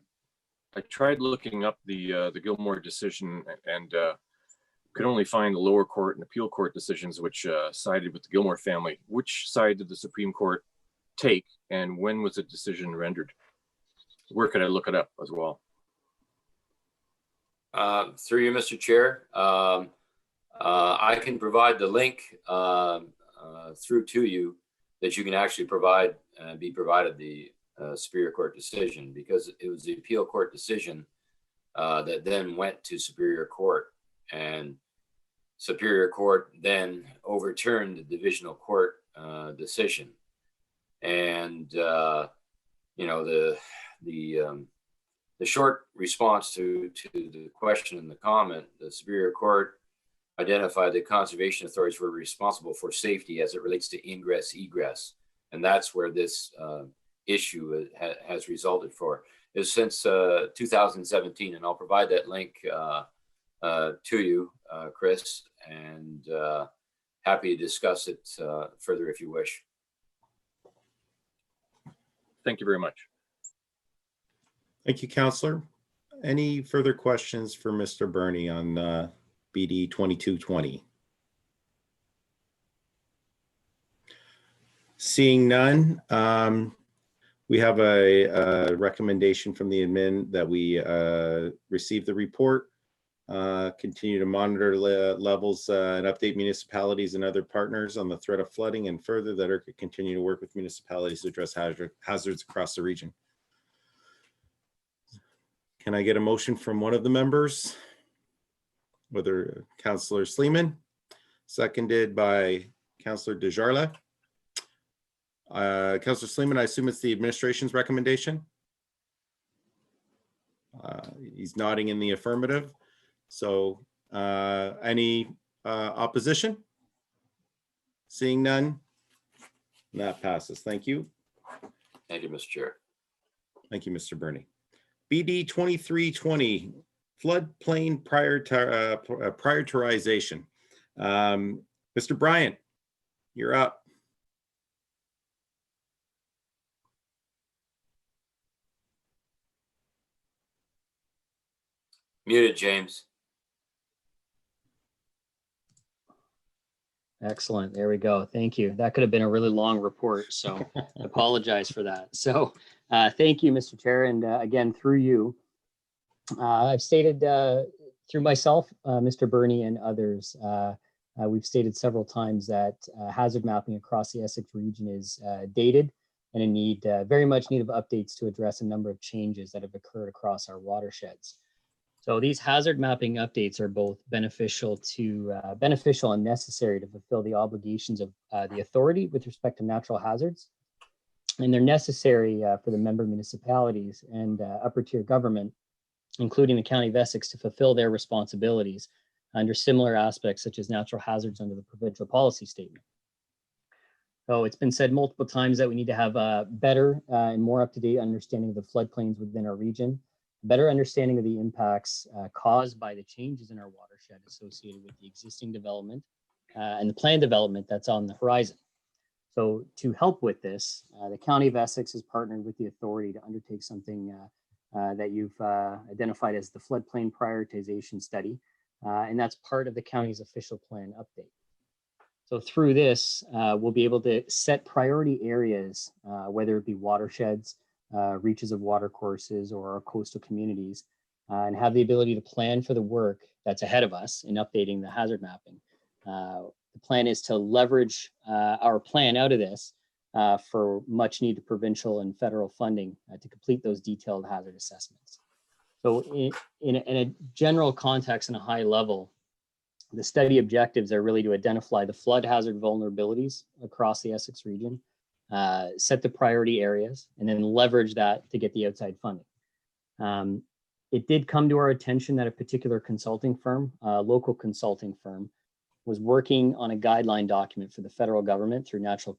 tried looking up the Gilmore decision and could only find the lower court and appeal court decisions which sided with the Gilmore family. Which side did the Supreme Court take, and when was the decision rendered? Where could I look it up as well? Through you, Mr. Chair, I can provide the link through to you that you can actually provide be provided the Superior Court decision, because it was the appeal court decision that then went to Superior Court, and Superior Court then overturned the divisional court decision. And you know, the short response to the question and the comment, the Superior Court identified that conservation authorities were responsible for safety as it relates to ingress egress, and that's where this issue has resulted for. Is since 2017, and I'll provide that link to you, Chris, and happy to discuss it further if you wish. Thank you very much. Thank you, Councillor. Any further questions for Mr. Burney on BD 2220? Seeing none, we have a recommendation from the admin that we receive the report, continue to monitor levels and update municipalities and other partners on the threat of flooding, and further that ERCA continue to work with municipalities to address hazards across the region. Can I get a motion from one of the members? Whether Councillor Sleeman, seconded by Councillor Desjardins. Councillor Sleeman, I assume it's the administration's recommendation? He's nodding in the affirmative. So any opposition? Seeing none, that passes. Thank you. Thank you, Mr. Chair. Thank you, Mr. Burney. BD 2320, floodplain prioritization. Mr. Bryant, you're up. Muted, James. Excellent. There we go. Thank you. That could have been a really long report, so I apologize for that. So thank you, Mr. Chair. And again, through you, I've stated through myself, Mr. Burney and others, we've stated several times that hazard mapping across the Essex region is dated and in need, very much need of updates to address a number of changes that have occurred across our watersheds. So these hazard mapping updates are both beneficial and necessary to fulfill the obligations of the authority with respect to natural hazards. And they're necessary for the member municipalities and upper tier government, including the County of Essex, to fulfill their responsibilities under similar aspects such as natural hazards under the provincial policy statement. So it's been said multiple times that we need to have a better and more up-to-date understanding of the floodplains within our region, better understanding of the impacts caused by the changes in our watershed associated with the existing development and the planned development that's on the horizon. So to help with this, the County of Essex has partnered with the authority to undertake something that you've identified as the floodplain prioritization study, and that's part of the county's official plan update. So through this, we'll be able to set priority areas, whether it be watersheds, reaches of water courses, or our coastal communities, and have the ability to plan for the work that's ahead of us in updating the hazard mapping. The plan is to leverage our plan out of this for much needed provincial and federal funding to complete those detailed hazard assessments. So in a general context and a high level, the study objectives are really to identify the flood hazard vulnerabilities across the Essex region, set the priority areas, and then leverage that to get the outside funding. It did come to our attention that a particular consulting firm, local consulting firm, was working on a guideline document for the federal government through Natural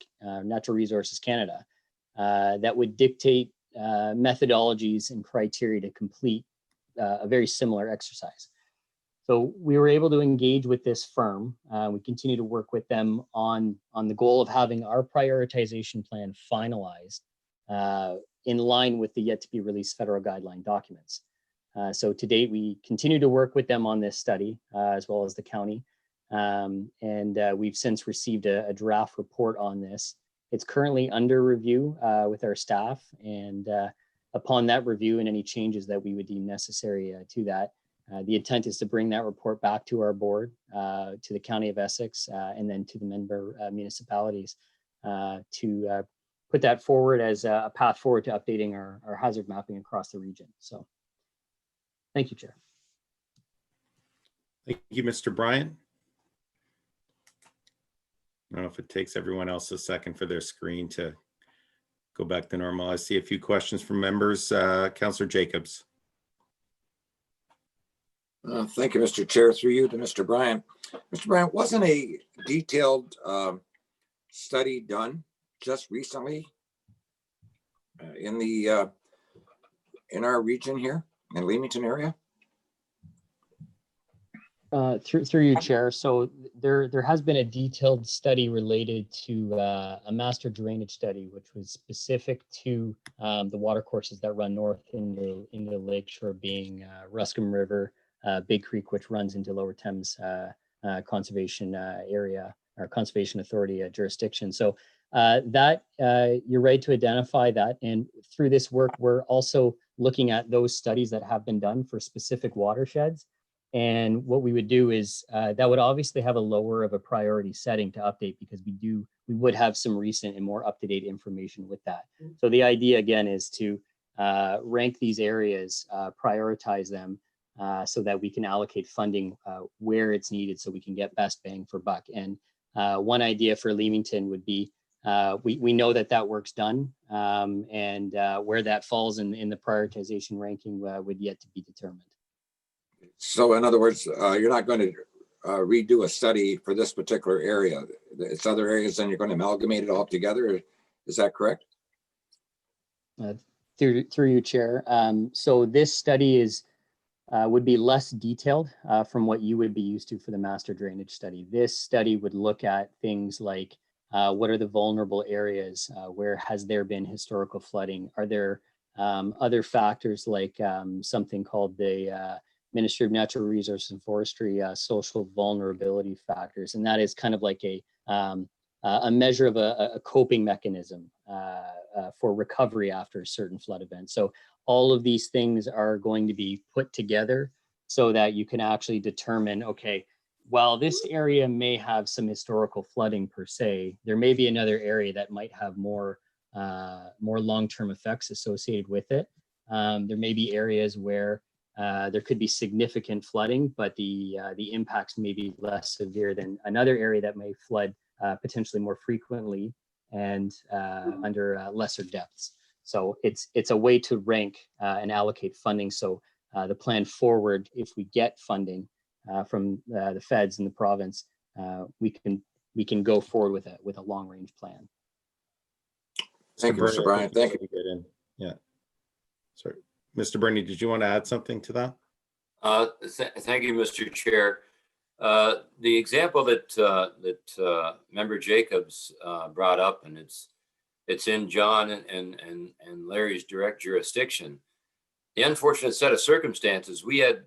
Resources Canada that would dictate methodologies and criteria to complete a very similar exercise. So we were able to engage with this firm. We continue to work with them on the goal of having our prioritization plan finalized in line with the yet to be released federal guideline documents. So to date, we continue to work with them on this study as well as the county. And we've since received a draft report on this. It's currently under review with our staff, and upon that review and any changes that we would deem necessary to that, the intent is to bring that report back to our board, to the County of Essex, and then to the member municipalities to put that forward as a path forward to updating our hazard mapping across the region. So thank you, Chair. Thank you, Mr. Bryant. I don't know if it takes everyone else a second for their screen to go back to normal. I see a few questions from members. Councillor Jacobs. Thank you, Mr. Chair. Through you to Mr. Bryant. Mr. Bryant, wasn't a detailed study done just recently in our region here in Leamington area? Through you, Chair. So there has been a detailed study related to a master drainage study, which was specific to the water courses that run north into the lakeshore, being Ruscombe River, Big Creek, which runs into Lower Thames Conservation Area or Conservation Authority jurisdiction. So that you're right to identify that. And through this work, we're also looking at those studies that have been done for specific watersheds. And what we would do is that would obviously have a lower of a priority setting to update, because we would have some recent and more up-to-date information with that. So the idea again is to rank these areas, prioritize them so that we can allocate funding where it's needed so we can get best bang for buck. And one idea for Leamington would be we know that work's done, and where that falls in the prioritization ranking would yet to be determined. So in other words, you're not going to redo a study for this particular area. It's other areas, and you're going to amalgamate it all together. Is that correct? Through you, Chair. So this study would be less detailed from what you would be used to for the master drainage study. This study would look at things like what are the vulnerable areas? Where has there been historical flooding? Are there other factors like something called the Ministry of Natural Resources and Forestry social vulnerability factors, and that is kind of like a measure of a coping mechanism for recovery after a certain flood event. So all of these things are going to be put together so that you can actually determine, okay, while this area may have some historical flooding per se, there may be another area that might have more long-term effects associated with it. There may be areas where there could be significant flooding, but the impacts may be less severe than another area that may flood potentially more frequently and under lesser depths. So it's a way to rank and allocate funding. So the plan forward, if we get funding from the feds and the province, we can go forward with a long range plan. Thank you, Mr. Bryan. Thank you. Yeah. Sorry. Mr. Burney, did you want to add something to that? Thank you, Mr. Chair. The example that Member Jacobs brought up, and it's in John and Larry's direct jurisdiction. The unfortunate set of circumstances, we had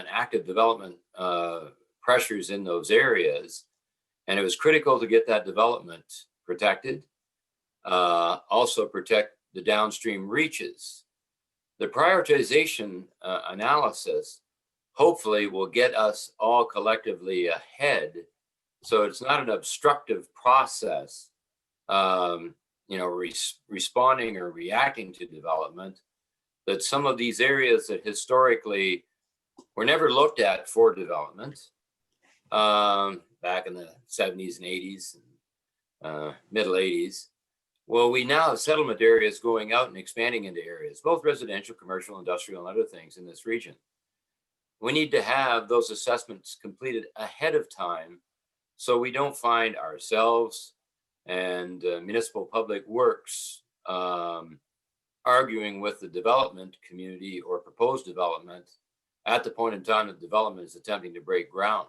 active development pressures in those areas, and it was critical to get that development protected. Also protect the downstream reaches. The prioritization analysis hopefully will get us all collectively ahead, so it's not an obstructive process, responding or reacting to development, that some of these areas that historically were never looked at for development back in the 70s and 80s and middle 80s. Well, we now have settlement areas going out and expanding into areas, both residential, commercial, industrial, and other things in this region. We need to have those assessments completed ahead of time so we don't find ourselves and municipal public works arguing with the development community or proposed development at the point in time that development is attempting to break ground.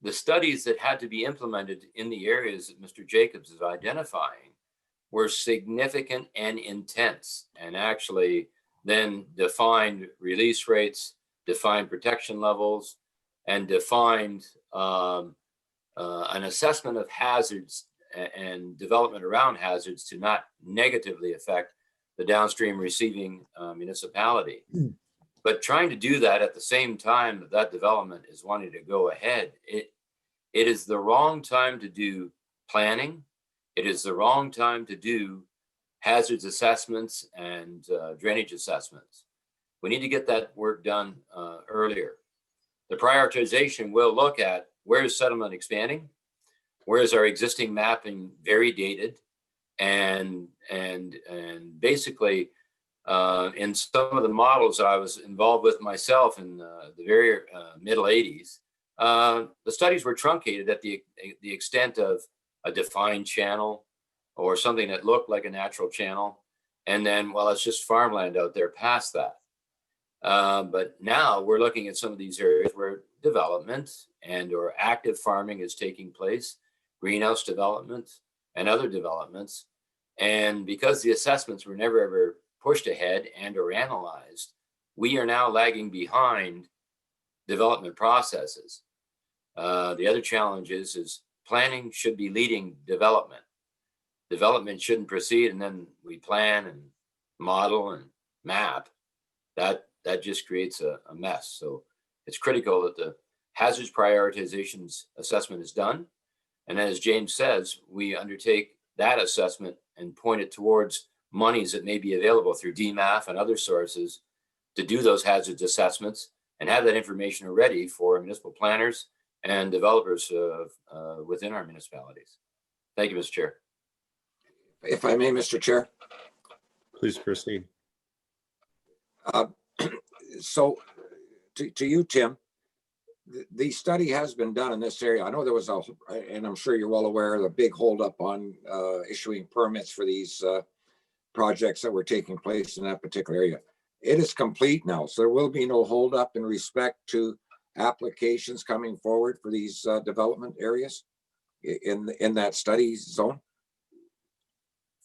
The studies that had to be implemented in the areas that Mr. Jacobs is identifying were significant and intense, and actually then defined release rates, defined protection levels, and defined an assessment of hazards and development around hazards to not negatively affect the downstream receiving municipality. But trying to do that at the same time that development is wanting to go ahead, it is the wrong time to do planning. It is the wrong time to do hazards assessments and drainage assessments. We need to get that work done earlier. The prioritization will look at where is settlement expanding, where is our existing mapping very dated, and basically in some of the models that I was involved with myself in the very middle 80s, the studies were truncated at the extent of a defined channel or something that looked like a natural channel. And then, well, it's just farmland out there past that. But now we're looking at some of these areas where development and or active farming is taking place, greenhouse development and other developments. And because the assessments were never ever pushed ahead and or analyzed, we are now lagging behind development processes. The other challenge is planning should be leading development. Development shouldn't proceed and then we plan and model and map. That just creates a mess. So it's critical that the hazards prioritizations assessment is done. And as James says, we undertake that assessment and point it towards monies that may be available through DMAF and other sources to do those hazards assessments and have that information ready for municipal planners and developers within our municipalities. Thank you, Mr. Chair. If I may, Mr. Chair. Please proceed. So to you, Tim, the study has been done in this area. I know there was and I'm sure you're well aware of the big holdup on issuing permits for these projects that were taking place in that particular area. It is complete now, so there will be no holdup in respect to applications coming forward for these development areas in that study zone.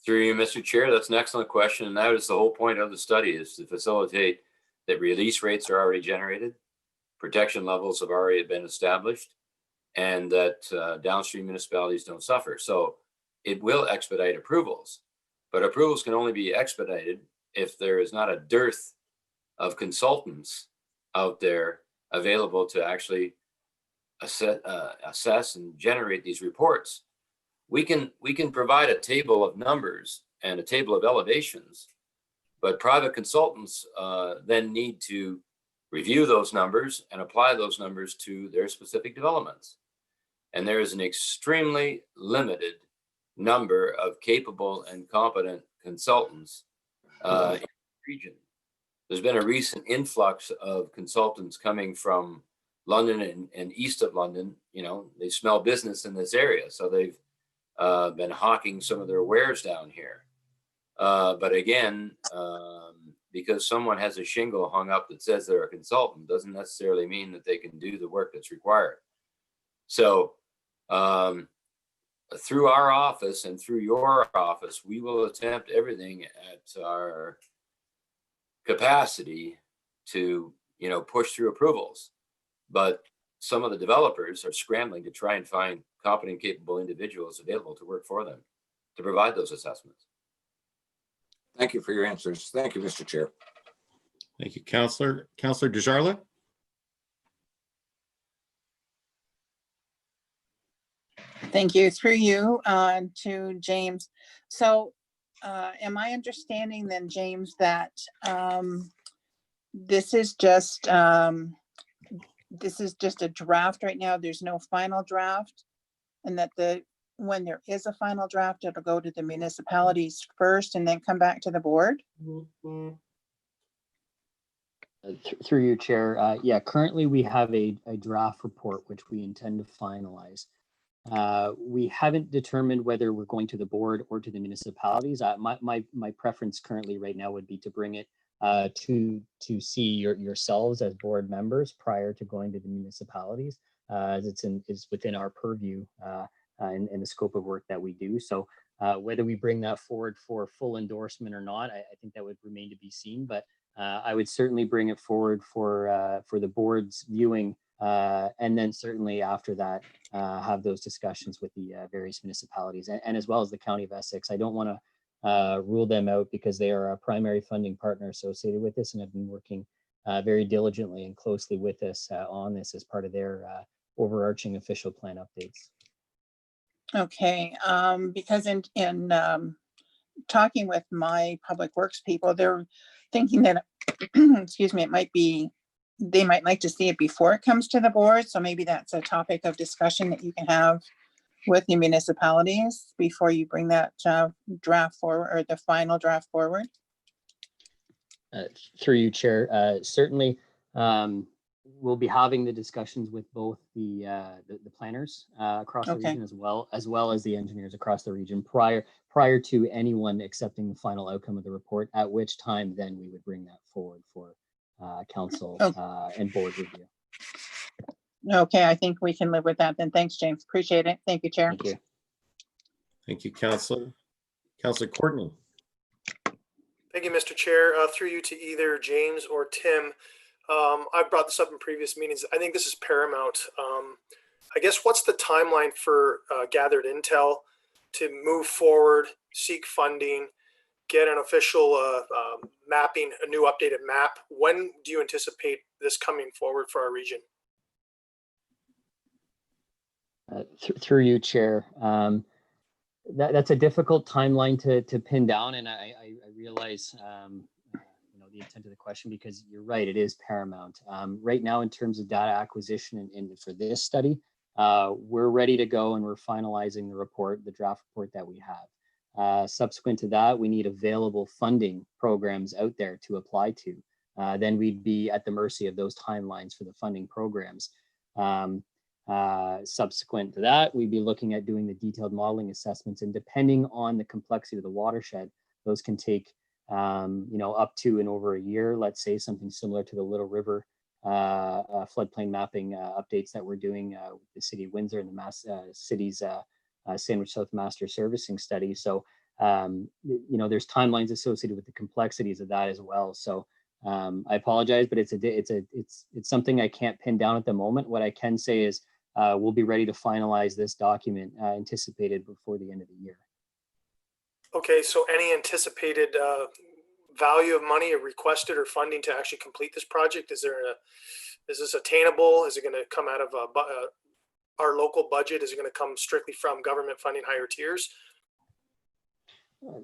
Through you, Mr. Chair, that's an excellent question. And that is the whole point of the study, is to facilitate that release rates are already generated, protection levels have already been established, and that downstream municipalities don't suffer. So it will expedite approvals, but approvals can only be expedited if there is not a dearth of consultants out there available to actually assess and generate these reports. We can provide a table of numbers and a table of elevations, but private consultants then need to review those numbers and apply those numbers to their specific developments. And there is an extremely limited number of capable and competent consultants in the region. There's been a recent influx of consultants coming from London and east of London. You know, they smell business in this area, so they've been hawking some of their wares down here. But again, because someone has a shingle hung up that says they're a consultant doesn't necessarily mean that they can do the work that's required. So through our office and through your office, we will attempt everything at our capacity to, you know, push through approvals. But some of the developers are scrambling to try and find competent, capable individuals available to work for them to provide those assessments. Thank you for your answers. Thank you, Mr. Chair. Thank you, Councillor. Councillor Desjardins? Thank you. Through you to James. So am I understanding then, James, that this is just a draft right now? There's no final draft, and that when there is a final draft, it'll go to the municipalities first and then come back to the board? Through you, Chair. Yeah, currently we have a draft report which we intend to finalize. We haven't determined whether we're going to the board or to the municipalities. My preference currently right now would be to bring it to see yourselves as board members prior to going to the municipalities, as it's within our purview in the scope of work that we do. So whether we bring that forward for full endorsement or not, I think that would remain to be seen. But I would certainly bring it forward for the board's viewing, and then certainly after that have those discussions with the various municipalities and as well as the County of Essex. I don't want to rule them out because they are a primary funding partner associated with this and have been working very diligently and closely with us on this as part of their overarching official plan updates. Okay, because in talking with my public works people, they're thinking that, excuse me, they might like to see it before it comes to the board. So maybe that's a topic of discussion that you can have with the municipalities before you bring that draft forward, or the final draft forward. Through you, Chair. Certainly, we'll be having the discussions with both the planners across the region, as well as the engineers across the region prior to anyone accepting the final outcome of the report, at which time then we would bring that forward for council Oh. and board review. Okay, I think we can live with that then. Thanks, James. Appreciate it. Thank you, Chair. Thank you. Thank you, Council. Councilor Courtney. Thank you, Mr. Chair. Through you to either James or Tim. I've brought this up in previous meetings. I think this is paramount. I guess what's the timeline for gathered intel to move forward, seek funding, get an official mapping, a new updated map? When do you anticipate this coming forward for our region? Through you, Chair. That's a difficult timeline to pin down, and I realize the intent of the question, because you're right, it is paramount. Right now, in terms of data acquisition and for this study, we're ready to go, and we're finalizing the report, the draft report that we have. Subsequent to that, we need available funding programs out there to apply to. Then we'd be at the mercy of those timelines for the funding programs. Subsequent to that, we'd be looking at doing the detailed modeling assessments, and depending on the complexity of the watershed, those can take up to and over a year. Let's say something similar to the Little River floodplain mapping updates that we're doing with the City of Windsor and the city's Sandwich South Master Servicing Study. So there's timelines associated with the complexities of that as well. So I apologize, but it's something I can't pin down at the moment. What I can say is we'll be ready to finalize this document anticipated before the end of the year. Okay, so any anticipated value of money or requested or funding to actually complete this project? Is this attainable? Is it going to come out of our local budget? Is it going to come strictly from government funding higher tiers?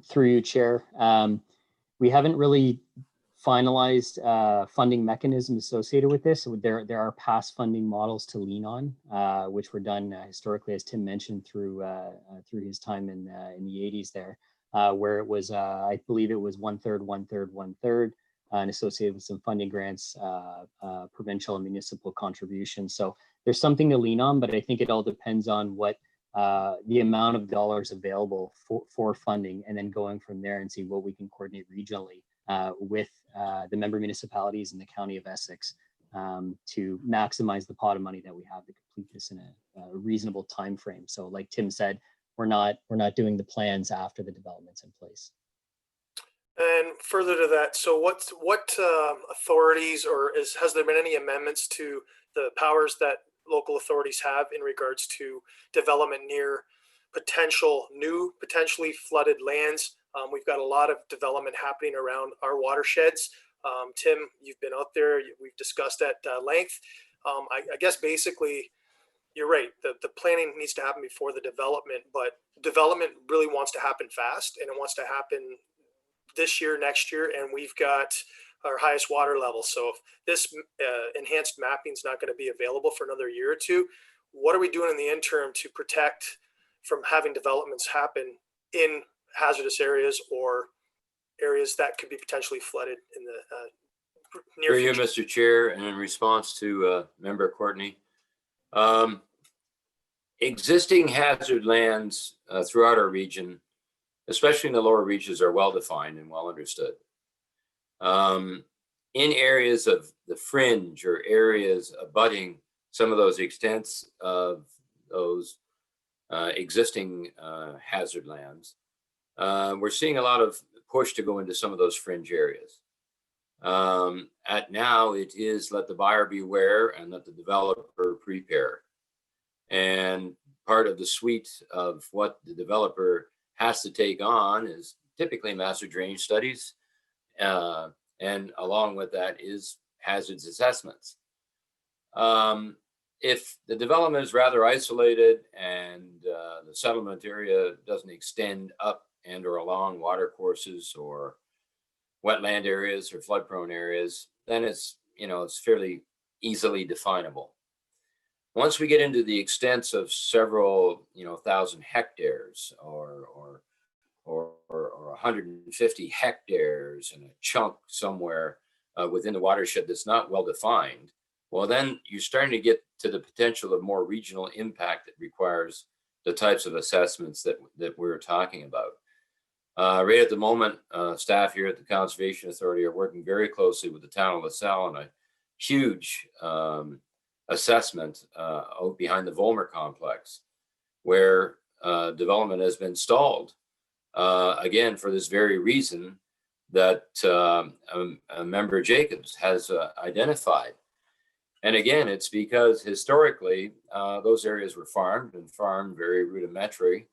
Through you, Chair. We haven't really finalized funding mechanisms associated with this. So there are past funding models to lean on, which were done historically, as Tim mentioned, through his time in the 80s there, where it was, I believe it was 1/3, 1/3, 1/3, and associated with some funding grants, provincial and municipal contributions. So there's something to lean on, but I think it all depends on what the amount of dollars available for funding, and then going from there and see what we can coordinate regionally with the member municipalities in the County of Essex to maximize the pot of money that we have to complete this in a reasonable time frame. So like Tim said, we're not doing the plans after the development's in place. And further to that, so what authorities, or has there been any amendments to the powers that local authorities have in regards to development near potentially flooded lands? We've got a lot of development happening around our watersheds. Tim, you've been out there, we've discussed at length. I guess basically, you're right, the planning needs to happen before the development, but development really wants to happen fast, and it wants to happen this year, next year, and we've got our highest water level. So if this enhanced mapping is not going to be available for another year or two, what are we doing in the interim to protect from having developments happen in hazardous areas or areas that could be potentially flooded in the near future? Through you, Mr. Chair, and in response to Member Courtney, existing hazard lands throughout our region, especially in the lower reaches, are well defined and well understood. In areas of the fringe or areas abutting some of those extents of those existing hazard lands, we're seeing a lot of push to go into some of those fringe areas. At now, it is let the buyer beware and let the developer prepare. And part of the suite of what the developer has to take on is typically master drainage studies. And along with that is hazards assessments. If the development is rather isolated and the settlement area doesn't extend up and or along water courses or wetland areas or flood prone areas, then it's fairly easily definable. Once we get into the extents of several, 1,000 hectares or 150 hectares in a chunk somewhere within the watershed that's not well defined, well, then you're starting to get to the potential of more regional impact that requires the types of assessments that we're talking about. Right at the moment, staff here at the Conservation Authority are working very closely with the town of LaSalle on a huge assessment out behind the Volmer complex, where development has been stalled. Again, for this very reason that member Jacobs has identified. And again, it's because historically those areas were farmed and farmed very rudimentarily.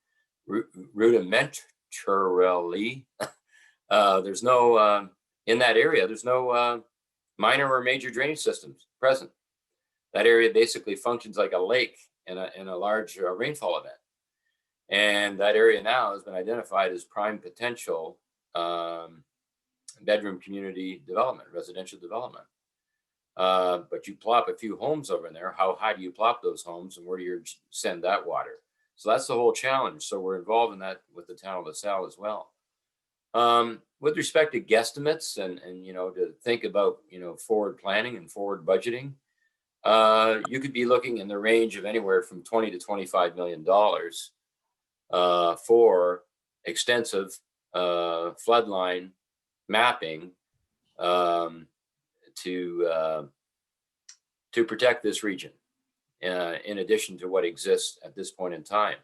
There's no, in that area, there's no minor or major drainage systems present. That area basically functions like a lake in a large rainfall event. And that area now has been identified as prime potential bedroom community development, residential development. But you plop a few homes over in there. How high do you plop those homes, and where do you send that water? So that's the whole challenge. So we're involved in that with the town of LaSalle as well. With respect to guesstimates and to think about forward planning and forward budgeting, you could be looking in the range of anywhere from $20 to $25 million for extensive floodline mapping to protect this region, in addition to what exists at this point in time.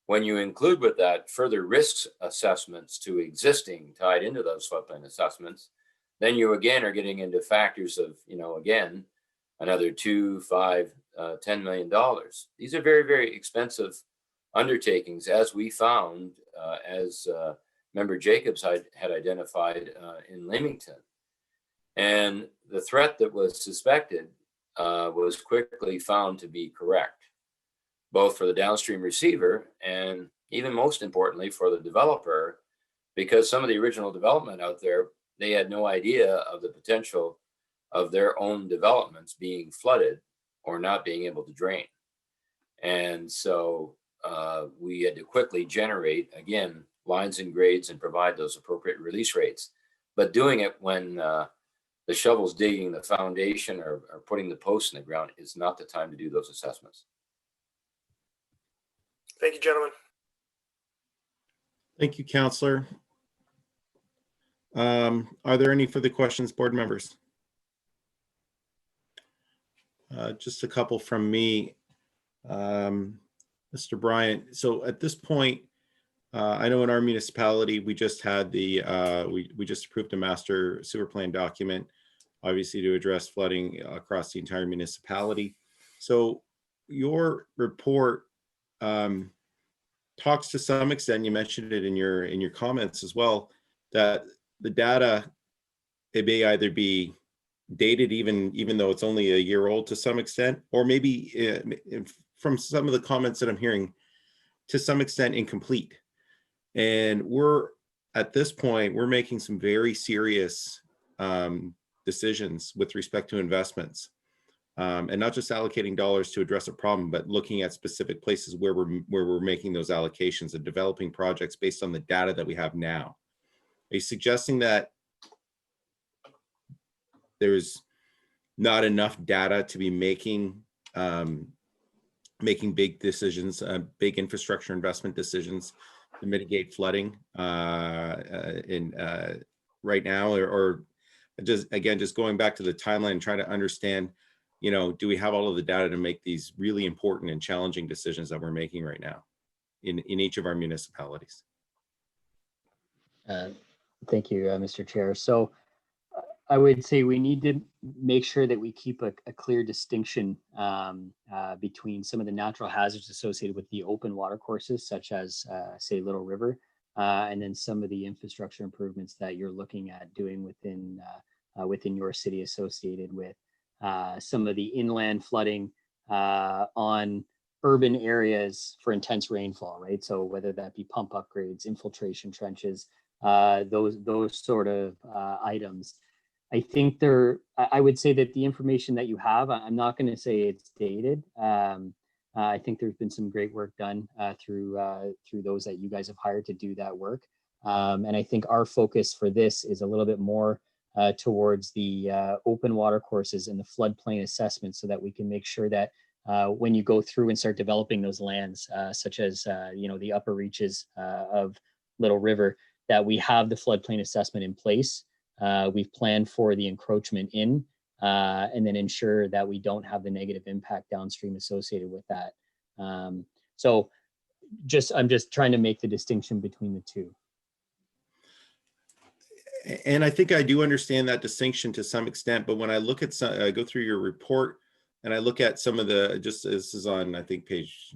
When you include with that further risk assessments to existing tied into those floodplain assessments, then you again are getting into factors of, again, another $2, $5, $10 million. These are very, very expensive undertakings, as we found, as member Jacobs had identified in Leamington. And the threat that was suspected was quickly found to be correct, both for the downstream receiver and even most importantly for the developer, because some of the original development out there, they had no idea of the potential of their own developments being flooded or not being able to drain. And so we had to quickly generate, again, lines and grades and provide those appropriate release rates. But doing it when the shovel's digging the foundation or putting the posts in the ground is not the time to do those assessments. Thank you, gentlemen. Thank you, Councillor. Are there any further questions, board members? Just a couple from me, Mr. Bryant. So at this point, I know in our municipality, we just had we just approved a master sewer plan document, obviously to address flooding across the entire municipality. So your report talks to some extent, you mentioned it in your comments as well, that the data, it may either be dated even though it's only a year old to some extent, or maybe from some of the comments that I'm hearing, to some extent incomplete. And we're at this point, we're making some very serious decisions with respect to investments, and not just allocating dollars to address a problem, but looking at specific places where we're making those allocations and developing projects based on the data that we have now. Are you suggesting that there's not enough data to be making big decisions, big infrastructure investment decisions to mitigate flooding right now, or just going back to the timeline and trying to understand, do we have all of the data to make these really important and challenging decisions that we're making right now in each of our municipalities? Thank you, Mr. Chair. So I would say we need to make sure that we keep a clear distinction between some of the natural hazards associated with the open water courses, such as, say, Little River, and then some of the infrastructure improvements that you're looking at doing within your city associated with some of the inland flooding on urban areas for intense rainfall, right? So whether that be pump upgrades, infiltration trenches, those sort of items. I think I would say that the information that you have, I'm not going to say it's dated. I think there's been some great work done through those that you guys have hired to do that work. And I think our focus for this is a little bit more towards the open water courses and the floodplain assessment, so that we can make sure that when you go through and start developing those lands, such as the upper reaches of Little River, that we have the floodplain assessment in place. We've planned for the encroachment in, and then ensure that we don't have the negative impact downstream associated with that. So I'm just trying to make the distinction between the two. And I think I do understand that distinction to some extent, but when I look at I go through your report and I look at some of the, just this is on, I think page,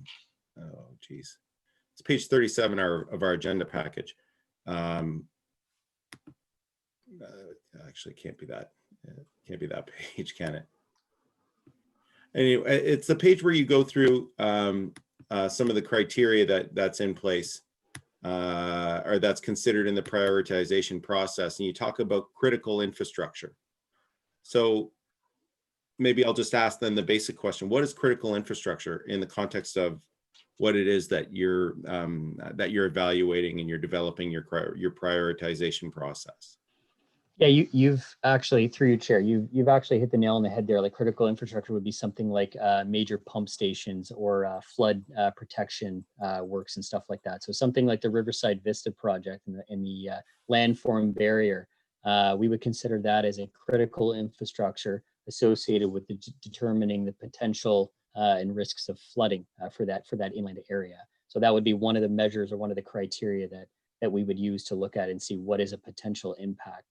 oh geez, it's page 37 of our agenda package. Actually, can't be that. It can't be that page, can it? Anyway, it's the page where you go through some of the criteria that's in place. Or that's considered in the prioritization process, and you talk about critical infrastructure. So maybe I'll just ask then the basic question: what is critical infrastructure in the context of what it is that you're evaluating and you're developing your prioritization process? Yeah, you've actually, through your chair, you've actually hit the nail on the head there. Like critical infrastructure would be something like major pump stations or flood protection works and stuff like that. So something like the Riverside Vista project in the landform barrier, we would consider that as a critical infrastructure associated with determining the potential and risks of flooding for that inland area. So that would be one of the measures or one of the criteria that we would use to look at and see what is a potential impact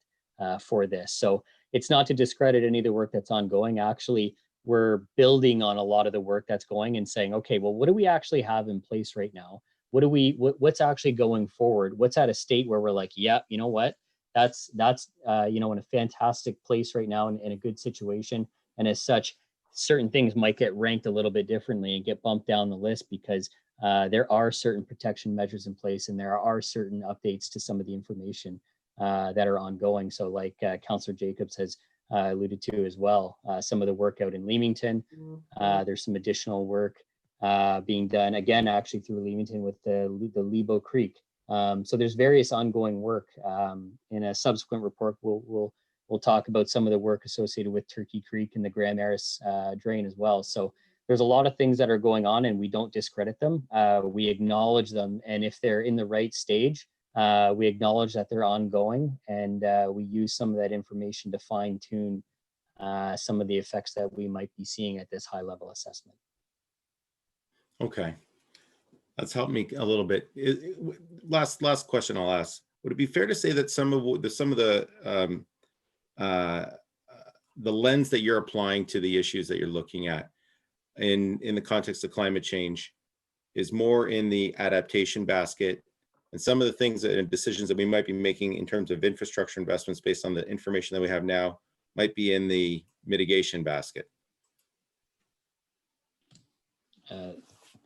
for this. So it's not to discredit any of the work that's ongoing. Actually, we're building on a lot of the work that's going and saying, okay, well, what do we actually have in place right now? What's actually going forward? What's at a state where we're like, yeah, you know what? That's you know, in a fantastic place right now and in a good situation. And as such, certain things might get ranked a little bit differently and get bumped down the list because there are certain protection measures in place and there are certain updates to some of the information that are ongoing. So like Councillor Jacobs has alluded to as well, some of the work out in Leamington, there's some additional work being done again, actually through Leamington with the Lebo Creek. So there's various ongoing work. In a subsequent report, we'll talk about some of the work associated with Turkey Creek and the Grand Maris drain as well. So there's a lot of things that are going on and we don't discredit them. We acknowledge them, and if they're in the right stage, we acknowledge that they're ongoing, and we use some of that information to fine tune some of the effects that we might be seeing at this high level assessment. Okay. That's helped me a little bit. Last question I'll ask. Would it be fair to say that some of the lens that you're applying to the issues that you're looking at in the context of climate change is more in the adaptation basket, and some of the things and decisions that we might be making in terms of infrastructure investments based on the information that we have now might be in the mitigation basket?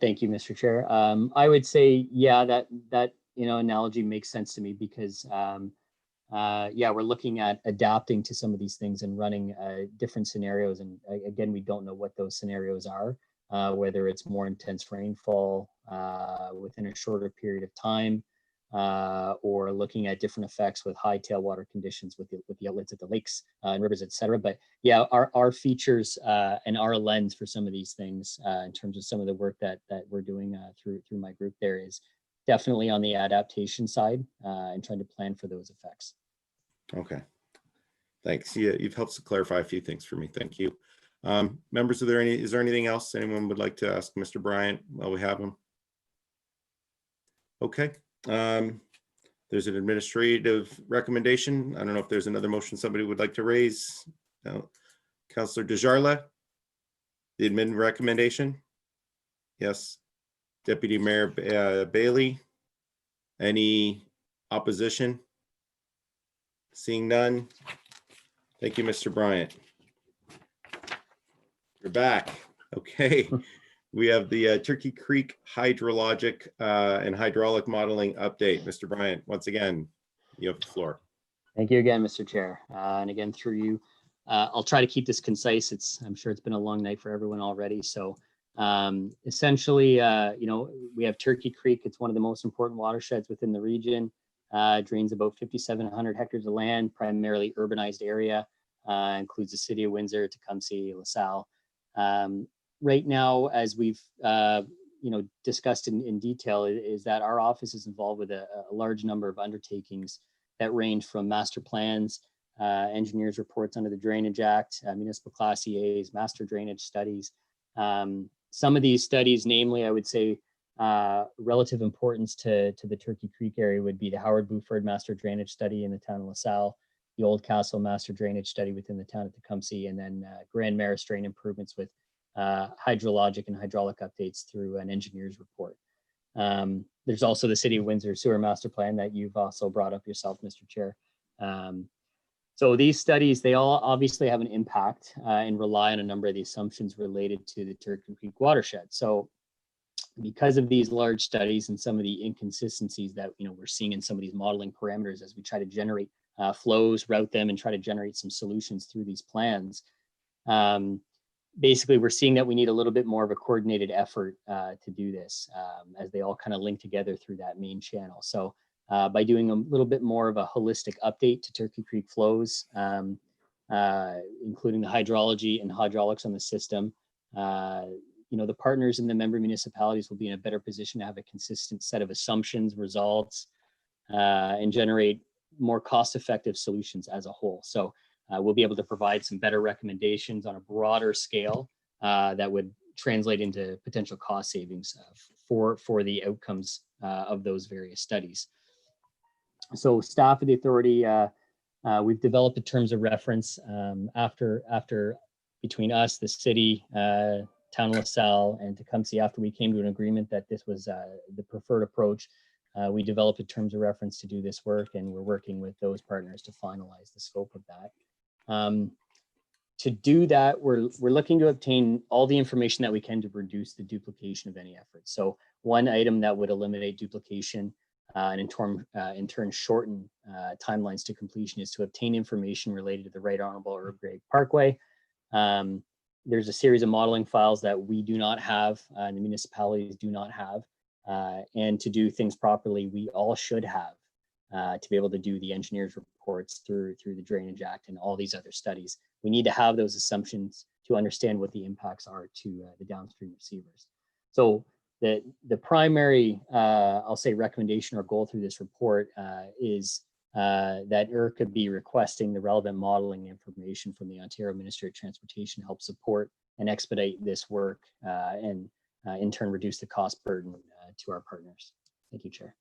Thank you, Mr. Chair. I would say, yeah, that analogy makes sense to me because yeah, we're looking at adapting to some of these things and running different scenarios. And again, we don't know what those scenarios are, whether it's more intense rainfall within a shorter period of time, or looking at different effects with high tailwater conditions with the outlets at the lakes and rivers, et cetera. But yeah, our features and our lens for some of these things in terms of some of the work that we're doing through my group there is definitely on the adaptation side and trying to plan for those effects. Okay, thanks. Yeah, you've helped to clarify a few things for me. Thank you. Members, is there anything else anyone would like to ask Mr. Bryant while we have him? Okay. There's an administrative recommendation. I don't know if there's another motion somebody would like to raise. No. Councillor Desjardins, the admin recommendation. Yes. Deputy Mayor Bailey, any opposition? Seeing none. Thank you, Mr. Bryant. You're back. Okay. We have the Turkey Creek hydrologic and hydraulic modeling update. Mr. Bryant, once again, you have the floor. Thank you again, Mr. Chair. And again, through you, I'll try to keep this concise. I'm sure it's been a long night for everyone already. So essentially, we have Turkey Creek. It's one of the most important watersheds within the region. Drains about 5,700 hectares of land, primarily urbanized area, includes the city of Windsor, Tecumseh, LaSalle. Right now, as we've discussed in detail is that our office is involved with a large number of undertakings that range from master plans, engineers reports under the Drainage Act, municipal class EAs, master drainage studies. Some of these studies, namely, I would say relative importance to the Turkey Creek area would be the Howard Buford Master Drainage Study in the town of LaSalle, the Old Castle Master Drainage Study within the town of Tecumseh, and then Grand Maris drain improvements with hydrologic and hydraulic updates through an engineer's report. There's also the City of Windsor Sewer Master Plan that you've also brought up yourself, Mr. Chair. So these studies, they all obviously have an impact and rely on a number of the assumptions related to the Turkey Creek watershed. So because of these large studies and some of the inconsistencies that we're seeing in some of these modeling parameters as we try to generate flows, route them, and try to generate some solutions through these plans, basically we're seeing that we need a little bit more of a coordinated effort to do this as they all kind of link together through that main channel. So by doing a little bit more of a holistic update to Turkey Creek flows, including the hydrology and hydraulics on the system, the partners in the member municipalities will be in a better position to have a consistent set of assumptions, results, and generate more cost-effective solutions as a whole. So we'll be able to provide some better recommendations on a broader scale that would translate into potential cost savings for the outcomes of those various studies. So staff of the authority, we've developed the terms of reference after between us, the city, town of LaSalle, and Tecumseh. After we came to an agreement that this was the preferred approach, we developed the terms of reference to do this work, and we're working with those partners to finalize the scope of that. To do that, we're looking to obtain all the information that we can to reduce the duplication of any effort. So one item that would eliminate duplication and in turn shorten timelines to completion is to obtain information related to the Right Honorable Herb Gray Parkway. There's a series of modeling files that we do not have, and the municipalities do not have. And to do things properly, we all should have to be able to do the engineer's reports through the Drainage Act and all these other studies. We need to have those assumptions to understand what the impacts are to the downstream receivers. So the primary, I'll say, recommendation or goal through this report is that ERCA be requesting the relevant modeling information from the Ontario Ministry of Transportation to help support and expedite this work and in turn reduce the cost burden to our partners. Thank you, Chair.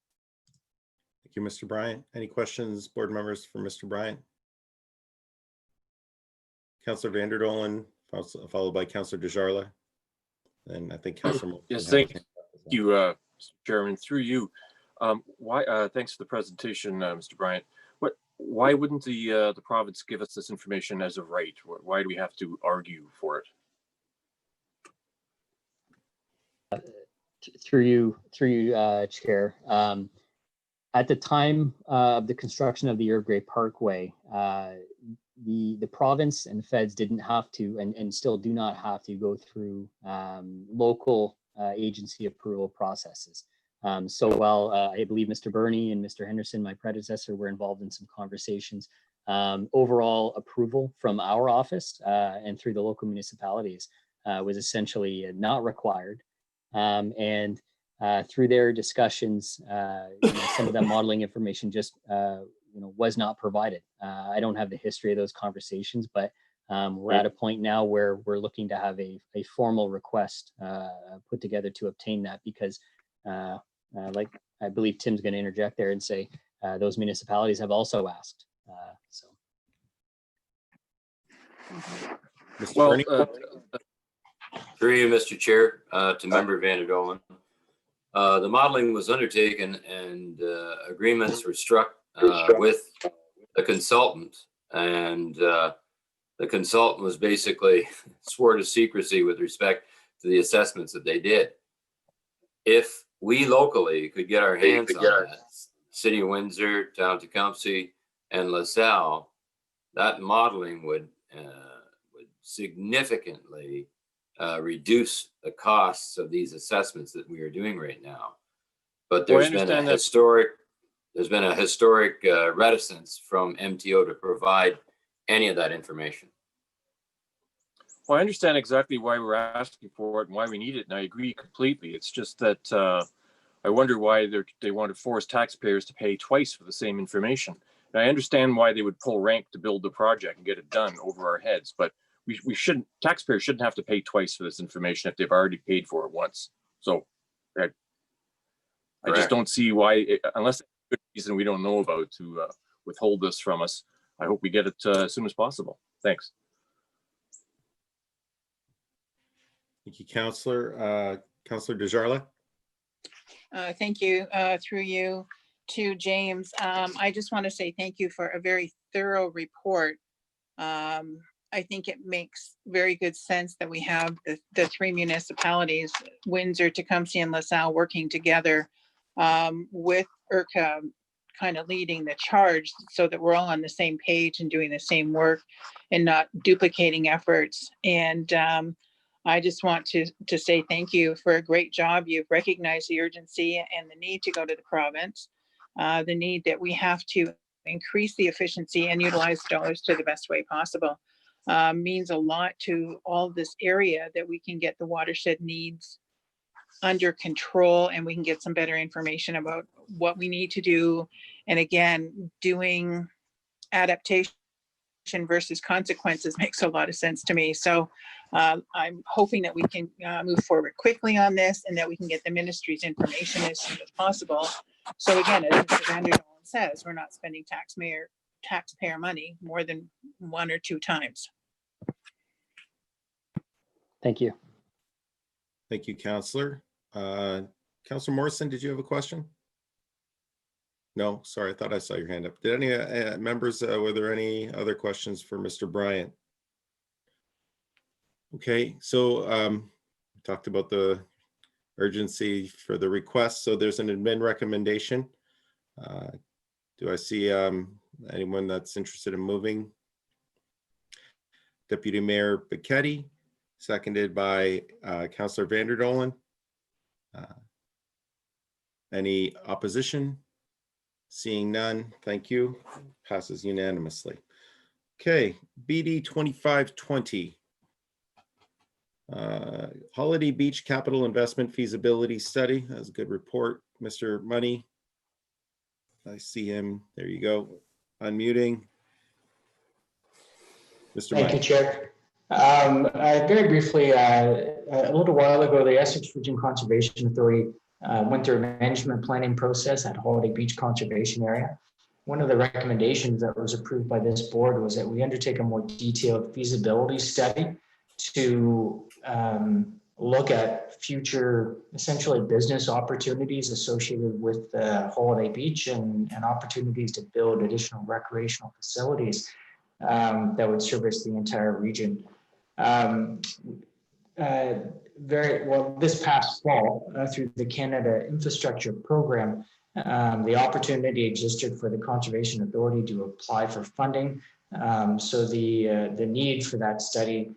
Thank you, Mr. Bryant. Any questions, board members, for Mr. Bryant? Councillor Vanderdolen, followed by Councillor Desjarlais, and I think Councillor. Yes, thank you, Mr. Chairman. Through you, thanks for the presentation, Mr. Bryant. Why wouldn't the province give us this information as of right? Why do we have to argue for it? Through you, Chair. At the time of the construction of the Herb Gray Parkway, the province and the feds didn't have to, and still do not have to, go through local agency approval processes. So while I believe Mr. Burney and Mr. Henderson, my predecessor, were involved in some conversations, overall approval from our office and through the local municipalities was essentially not required. And through their discussions, some of that modeling information just was not provided. I don't have the history of those conversations, but we're at a point now where we're looking to have a formal request put together to obtain that, because like I believe Tim's going to interject there and say those municipalities have also asked. So. Mr. Burney? Through you, Mr. Chair, to Member Vanderdolen. The modeling was undertaken and agreements were struck with a consultant, and the consultant was basically swore to secrecy with respect to the assessments that they did. If we locally could get our hands on that, City of Windsor, Town of Tecumseh, and LaSalle, that modeling would significantly reduce the costs of these assessments that we are doing right now. But there's been a historic reticence from MTO to provide any of that information. Well, I understand exactly why we're asking for it and why we need it, and I agree completely. It's just that I wonder why they want to force taxpayers to pay twice for the same information. And I understand why they would pull rank to build the project and get it done over our heads, but we shouldn't. Taxpayers shouldn't have to pay twice for this information if they've already paid for it once. So I just don't see why, unless there's a good reason we don't know about, to withhold this from us. I hope we get it as soon as possible. Thanks. Thank you, Councillor. Councillor Desjardins. Thank you, through you to James. I just want to say thank you for a very thorough report. I think it makes very good sense that we have the three municipalities, Windsor, Tecumseh, and LaSalle, working together with ERCA kind of leading the charge so that we're all on the same page and doing the same work and not duplicating efforts. And I just want to say thank you for a great job. You've recognized the urgency and the need to go to the province, the need that we have to increase the efficiency and utilize dollars to the best way possible. Means a lot to all this area that we can get the watershed needs under control and we can get some better information about what we need to do. And again, doing adaptation versus consequences makes a lot of sense to me. So I'm hoping that we can move forward quickly on this and that we can get the ministry's information as soon as possible. So again, as Mr. Vanderdolen says, we're not spending taxpayer money more than one or two times. Thank you. Thank you, Councillor. Councillor Morrison, did you have a question? No, sorry, I thought I saw your hand up. Did any members, were there any other questions for Mr. Bryant? Okay, so we talked about the urgency for the request. So there's an admin recommendation. Do I see anyone that's interested in moving? Deputy Mayor Becchetti, seconded by Councillor Vanderdolen. Any opposition? Seeing none, thank you. Passes unanimously. Okay, BD 2520. Holiday Beach Capital Investment Feasibility Study. That's a good report. Mr. Money. I see him. There you go. Unmuting. Mr. Thank Money. you, Chair. Very briefly, a little while ago, the Essex Region Conservation Authority went through a management planning process at Holiday Beach Conservation Area. One of the recommendations that was approved by this board was that we undertake a more detailed feasibility study to look at future, essentially, business opportunities associated with Holiday Beach and opportunities to build additional recreational facilities that would service the entire region. Very well, this past fall, through the Canada Infrastructure Program, the opportunity existed for the Conservation Authority to apply for funding. So the need for that study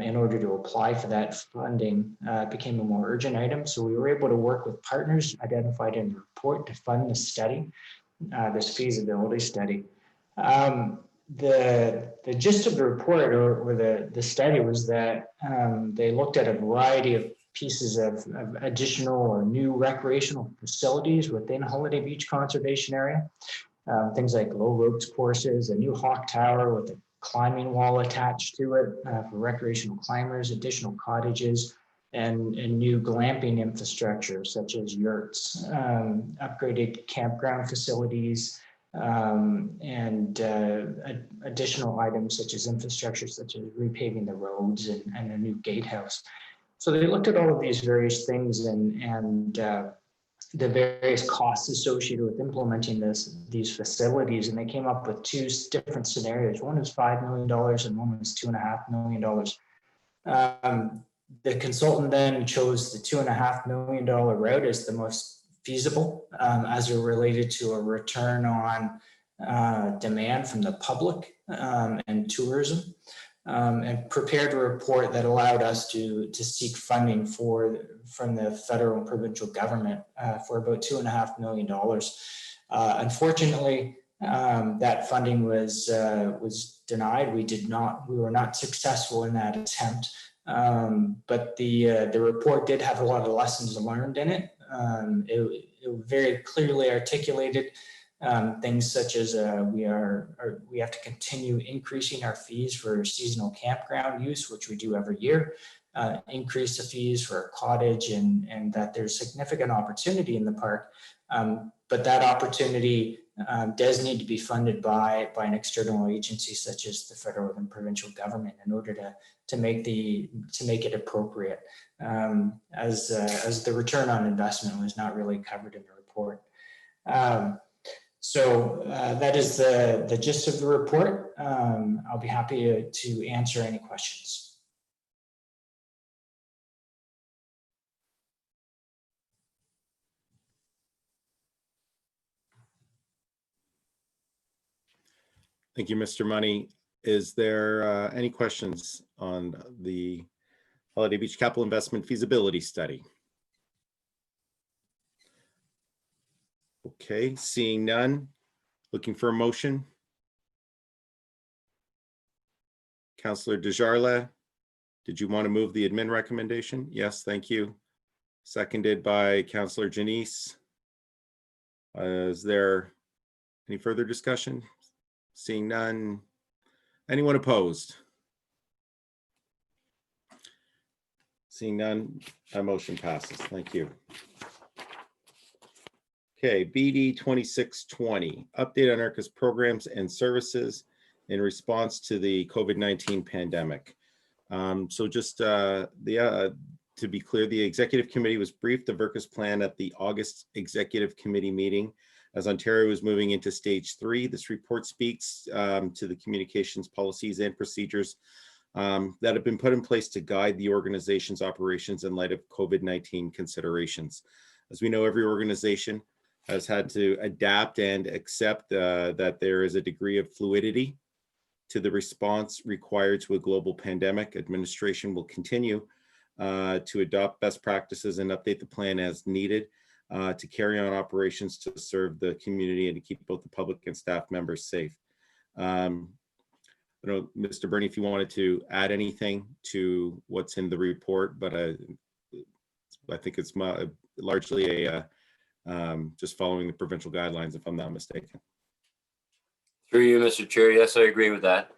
in order to apply for that funding became a more urgent item. So we were able to work with partners identified in the report to fund the study, this feasibility study. The gist of the report or the study was that they looked at a variety of pieces of additional or new recreational facilities within Holiday Beach Conservation Area. Things like low ropes courses, a new hawk tower with a climbing wall attached to it for recreational climbers, additional cottages, and new glamping infrastructure such as yurts, upgraded campground facilities, and additional items such as infrastructure, such as repaving the roads and a new gatehouse. So they looked at all of these various things and the various costs associated with implementing these facilities, and they came up with two different scenarios. One was $5 million and one was $2.5 million. The consultant then chose the $2.5 million route as the most feasible as it related to a return on demand from the public and tourism, and prepared a report that allowed us to seek funding from the federal and provincial government for about $2.5 million. Unfortunately, That funding was denied. We were not successful in that attempt. But the report did have a lot of lessons learned in it. It very clearly articulated things such as we have to continue increasing our fees for seasonal campground use, which we do every year, increase the fees for cottage, and that there's significant opportunity in the park. But that opportunity does need to be funded by an external agency such as the federal and provincial government in order to make it appropriate, as the return on investment was not really covered in the report. So that is the gist of the report. I'll be happy to answer any questions. Thank you, Mr. Money. Is there any questions on the Holiday Beach Capital Investment Feasibility Study? Okay, seeing none, looking for a motion. Councillor Desjardins, did you want to move the admin recommendation? Yes, thank you. Seconded by Councillor Janice. Is there any further discussion? Seeing none. Anyone opposed? Seeing none, that motion passes. Thank you. Okay, BD 2620, update on ERCA's programs and services in response to the COVID-19 pandemic. So just to be clear, the executive committee was briefed of ERCA's plan at the August executive committee meeting. As Ontario is moving into stage 3, this report speaks to the communications policies and procedures that have been put in place to guide the organization's operations in light of COVID-19 considerations. As we know, every organization has had to adapt and accept that there is a degree of fluidity to the response required to a global pandemic. Administration will continue to adopt best practices and update the plan as needed to carry on operations to serve the community and to keep both the public and staff members safe. I don't know, Mr. Bernie, if you wanted to add anything to what's in the report, but I think it's largely just following the provincial guidelines, if I'm not mistaken. Through you, Mr. Chair. Yes, I agree with that.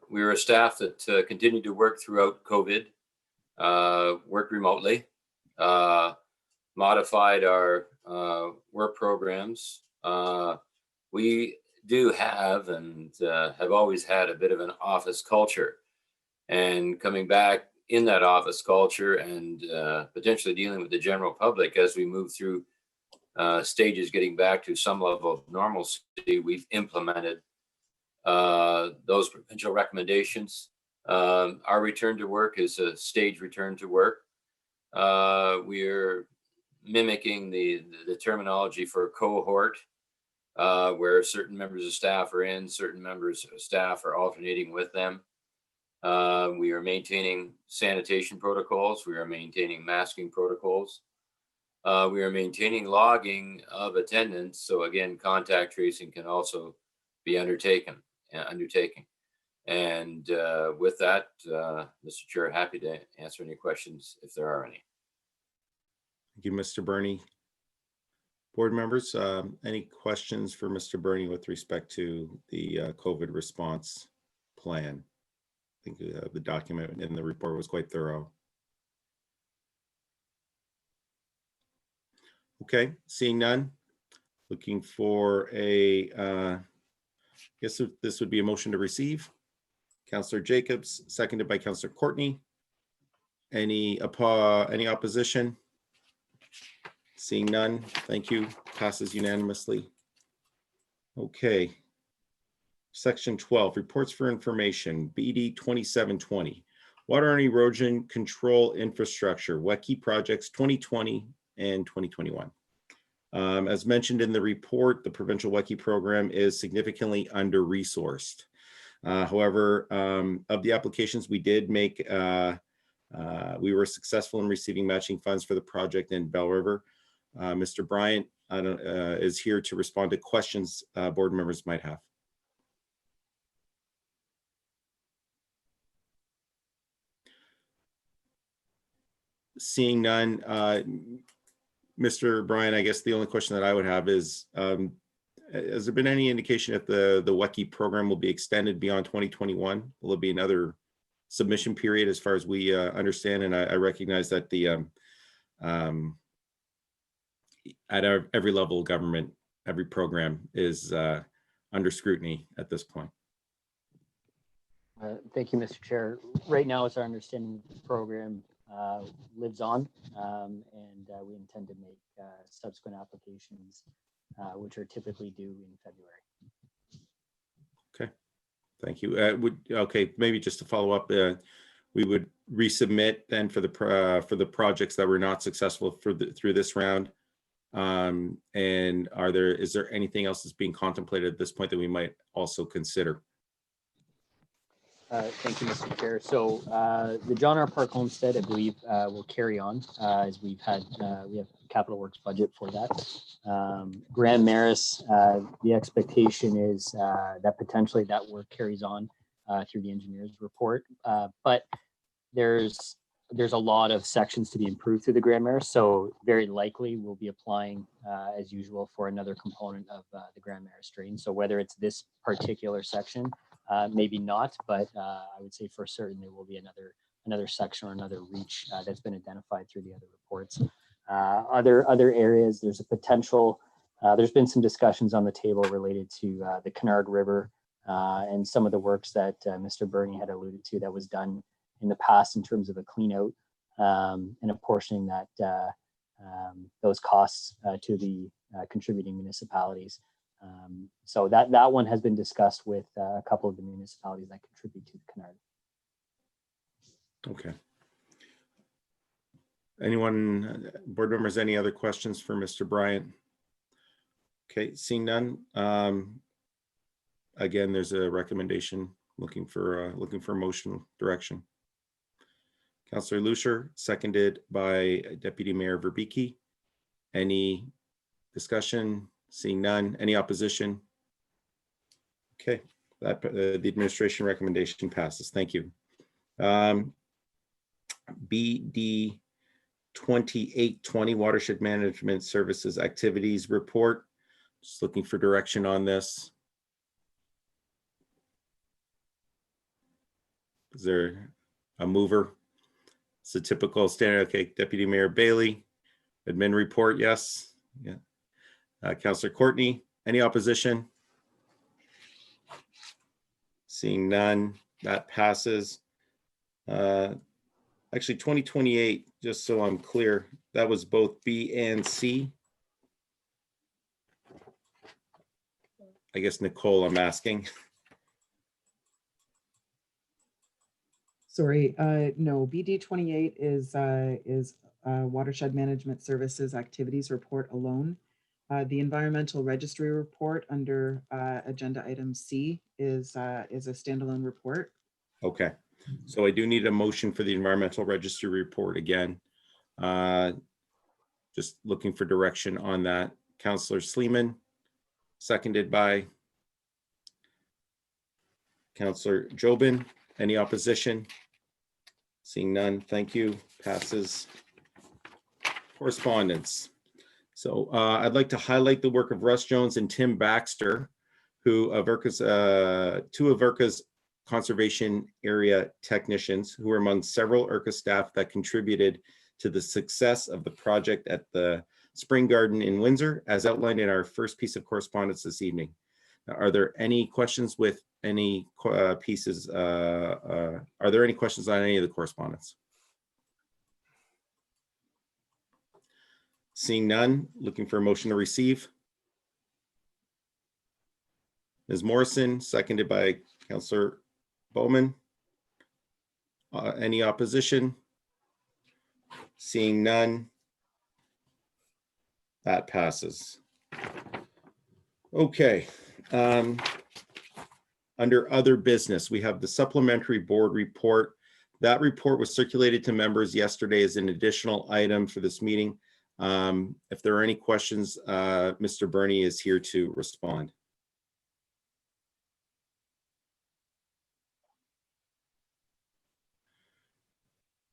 We were a staff that continued to work throughout COVID, worked remotely, modified our work programs. We do have and have always had a bit of an office culture, and coming back in that office culture and potentially dealing with the general public as we move through stages getting back to some level of normalcy, we've implemented those provincial recommendations. Our return to work is a staged return to work. We're mimicking the terminology for cohort, where certain members of staff are in, certain members of staff are alternating with them. We are maintaining sanitation protocols. We are maintaining masking protocols. We are maintaining logging of attendance. So again, contact tracing can also be undertaken. And with that, Mr. Chair, happy to answer any questions if there are any. Thank you, Mr. Bernie. Board members, any questions for Mr. Bernie with respect to the COVID response plan? I think the document in the report was quite thorough. Okay, seeing none, looking for a, I guess this would be a motion to receive. Councillor Jacobs, seconded by Councillor Courtney. Any opposition? Seeing none, thank you. Passes unanimously. Okay. Section 12, reports for information, BD 2720, water and erosion control infrastructure, WECI projects 2020 and 2021. As mentioned in the report, the provincial WECI program is significantly under-resourced. However, of the applications we did make, we were successful in receiving matching funds for the project in Bell River. Mr. Bryant is here to respond to questions board members might have. Seeing none, Mr. Bryan, I guess the only question that I would have is, has there been any indication if the WECI program will be extended beyond 2021? Will there be another submission period as far as we understand? And I recognize that the at every level of government, every program is under scrutiny at this point. Thank you, Mr. Chair. Right now, it's our understanding the program lives on, and we intend to make subsequent applications, which are typically due in February. Okay, thank you. Okay, maybe just to follow up, we would resubmit then for the projects that were not successful through this round. And is there anything else that's being contemplated at this point that we might also consider? Thank you, Mr. Chair. So the John R. Park Homestead, I believe, will carry on as we have capital works budget for that. Grand Maris, the expectation is that potentially that work carries on through the engineer's report, but there's a lot of sections to be improved through the Grand Maris, so very likely we'll be applying as usual for another component of the Grand Maris drain. So whether it's this particular section, maybe not, but I would say for certain there will be another section or another reach that's been identified through the other reports. Other areas, there's a potential. There's been some discussions on the table related to the Canard River and some of the works that Mr. Burney had alluded to that was done in the past in terms of a clean out and apportioning that those costs to the contributing municipalities. So that one has been discussed with a couple of the municipalities that contribute to the Canard. Okay. Anyone, board members, any other questions for Mr. Bryant? Okay, seeing none. Again, there's a recommendation looking for motion direction. Councillor Lucier, seconded by Deputy Mayor Verbicki. Any discussion? Seeing none. Any opposition? Okay, that the administration recommendation passes. Thank you. BD 2820 Watershed Management Services Activities Report. Just looking for direction on this. Is there a mover? It's a typical standard. Okay, Deputy Mayor Bailey. Admin report, yes. Yeah. Councillor Courtney, any opposition? Seeing none, that passes. Actually, 2028, just so I'm clear, that was both B and C. I guess Nicole, I'm asking. Sorry, no, BD 28 is Watershed Management Services Activities Report alone. The Environmental Registry Report under Agenda Item C is a standalone report. Okay, so I do need a motion for the Environmental Registry Report again. Just looking for direction on that. Councillor Sleeman, seconded by Councillor Jobin. Any opposition? Seeing none, thank you. Passes. Correspondence. So I'd like to highlight the work of Russ Jones and Tim Baxter, who of ERCA's, two of ERCA's conservation area technicians who are among several ERCA staff that contributed to the success of the project at the Spring Garden in Windsor, as outlined in our first piece of correspondence this evening. Now, are there any questions with any pieces? Are there any questions on any of the correspondence? Seeing none, looking for a motion to receive. Ms. Morrison, seconded by Councillor Bowman. Any opposition? Seeing none, that passes. Okay. Under other business, we have the supplementary board report. That report was circulated to members yesterday as an additional item for this meeting. If there are any questions, Mr. Burney is here to respond.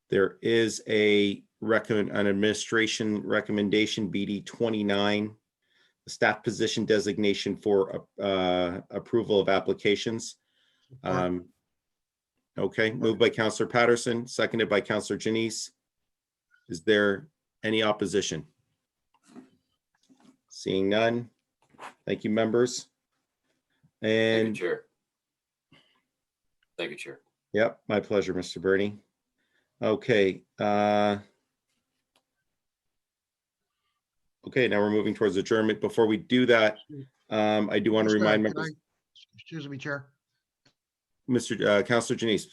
There is an administration recommendation, BD 29, the staff position designation for approval of applications. Okay, moved by Councillor Patterson, seconded by Councillor Janice. Is there any opposition? Seeing none. Thank you, members. And Thank you, Chair. Thank you, Chair. Yep, my pleasure, Mr. Burney. Okay. Okay, now we're moving towards adjournment. Before we do that, I do want to remind members. Excuse me, Chair. Mr. Councillor Janice,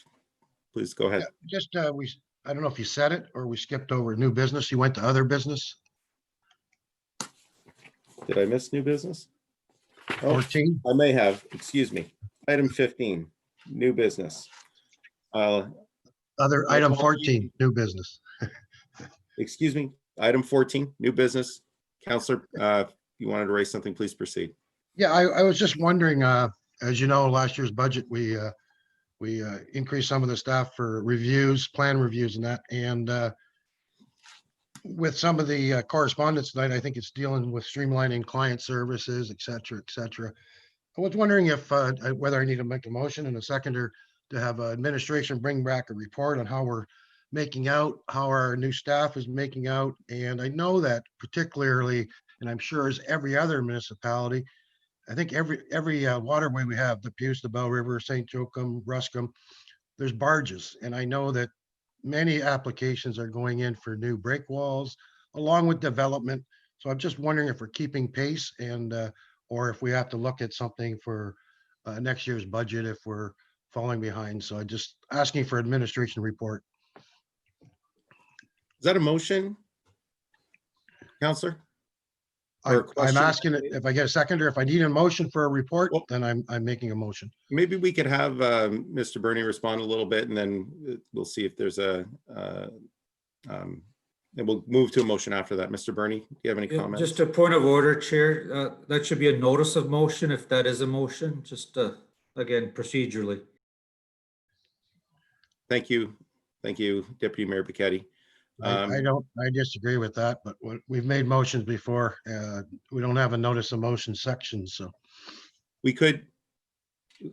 please go ahead. Yeah, just I don't know if you said it or we skipped over new business. You went to other business. Did I miss new business? Oh, 14. I may have. Excuse me. Item 15, new business. Other item 14, new business. Excuse me. Item 14, new business. Councillor, if you wanted to raise something, please proceed. Yeah, I was just wondering, as you know, last year's budget, we increased some of the staff for reviews, plan reviews and that. And with some of the correspondence tonight, I think it's dealing with streamlining client services, et cetera, et cetera. I was wondering if whether I need to make a motion and a seconder to have administration bring back a report on how we're making out, how our new staff is making out. And I know that particularly, and I'm sure as every other municipality, I think every waterway we have, the Puce, the Bell River, St. Joachim, Ruscombe, there's barges. And I know that many applications are going in for new break walls along with development. So I'm just wondering if we're keeping pace and or if we have to look at something for next year's budget if we're falling behind. So I'm just asking for administration report. Is that a motion, Councillor? I'm asking if I get a seconder, if I need a motion for a report, then I'm making a motion. Maybe we could have Mr. Burney respond a little bit and then we'll see if there's a, and we'll move to a motion after that. Mr. Burney, do you have any comments? Just a point of order, Chair. That should be a notice of motion if that is a motion, just again, procedurally. Thank you. Thank you, Deputy Mayor Pichetti. I disagree with that, but we've made motions before. We don't have a notice of motion section, so. We could,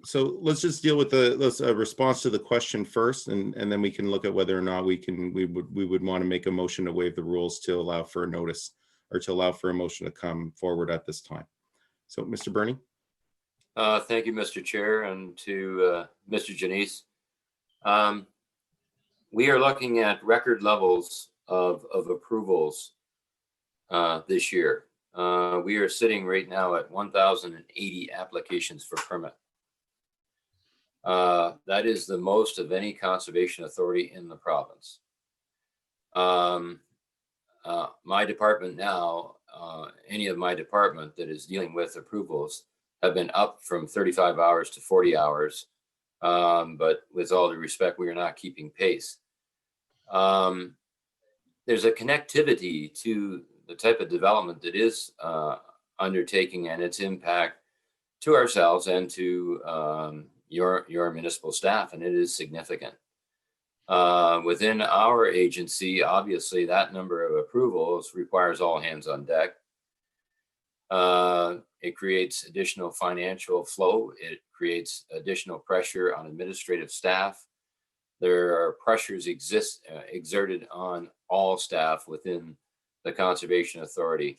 so let's just deal with the response to the question first, and then we can look at whether or not we would want to make a motion to waive the rules to allow for a notice or to allow for a motion to come forward at this time. So, Mr. Burney. Thank you, Mr. Chair, and to Mr. Janice. We are looking at record levels of approvals this year. We are sitting right now at 1,080 applications for permit. That is the most of any conservation authority in the province. My department now, any of my department that is dealing with approvals have been up from 35 hours to 40 hours. But with all due respect, we are not keeping pace. There's a connectivity to the type of development that is undertaking and its impact to ourselves and to your municipal staff, and it is significant. Within our agency, obviously, that number of approvals requires all hands on deck. It creates additional financial flow. It creates additional pressure on administrative staff. There are pressures exerted on all staff within the Conservation Authority.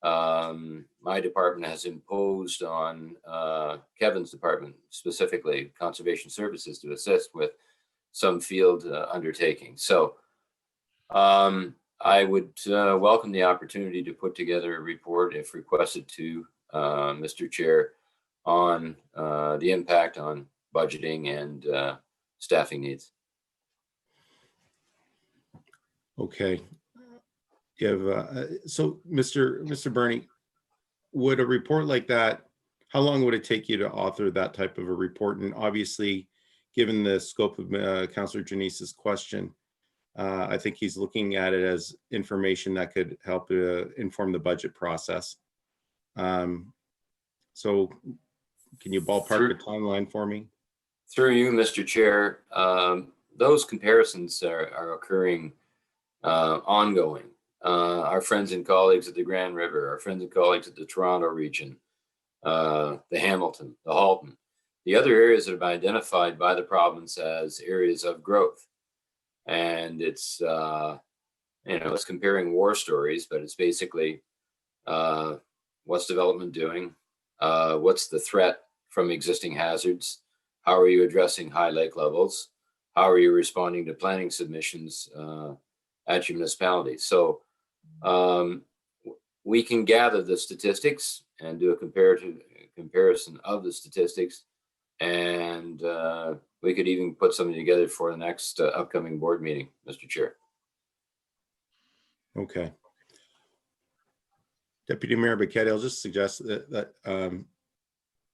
My department has imposed on Kevin's department, specifically Conservation Services, to assist with some field undertakings. So I would welcome the opportunity to put together a report, if requested, to Mr. Chair on the impact on budgeting and staffing needs. Okay. You have, so Mr. Burney, would a report like that, how long would it take you to author that type of a report? And obviously, given the scope of Councillor Janice's question, I think he's looking at it as information that could help inform the budget process. So can you ballpark the timeline for me? Through you, Mr. Chair, those comparisons are occurring ongoing. Our friends and colleagues at the Grand River, our friends and colleagues at the Toronto region, the Hamilton, the Halton, the other areas that have been identified by the province as areas of growth. And it's, it's comparing war stories, but it's basically what's development doing? What's the threat from existing hazards? How are you addressing high lake levels? How are you responding to planning submissions at your municipalities? So we can gather the statistics and do a comparison of the statistics, and we could even put something together for the next upcoming board meeting, Mr. Chair. Okay. Deputy Mayor Bichetti, I'll just suggest that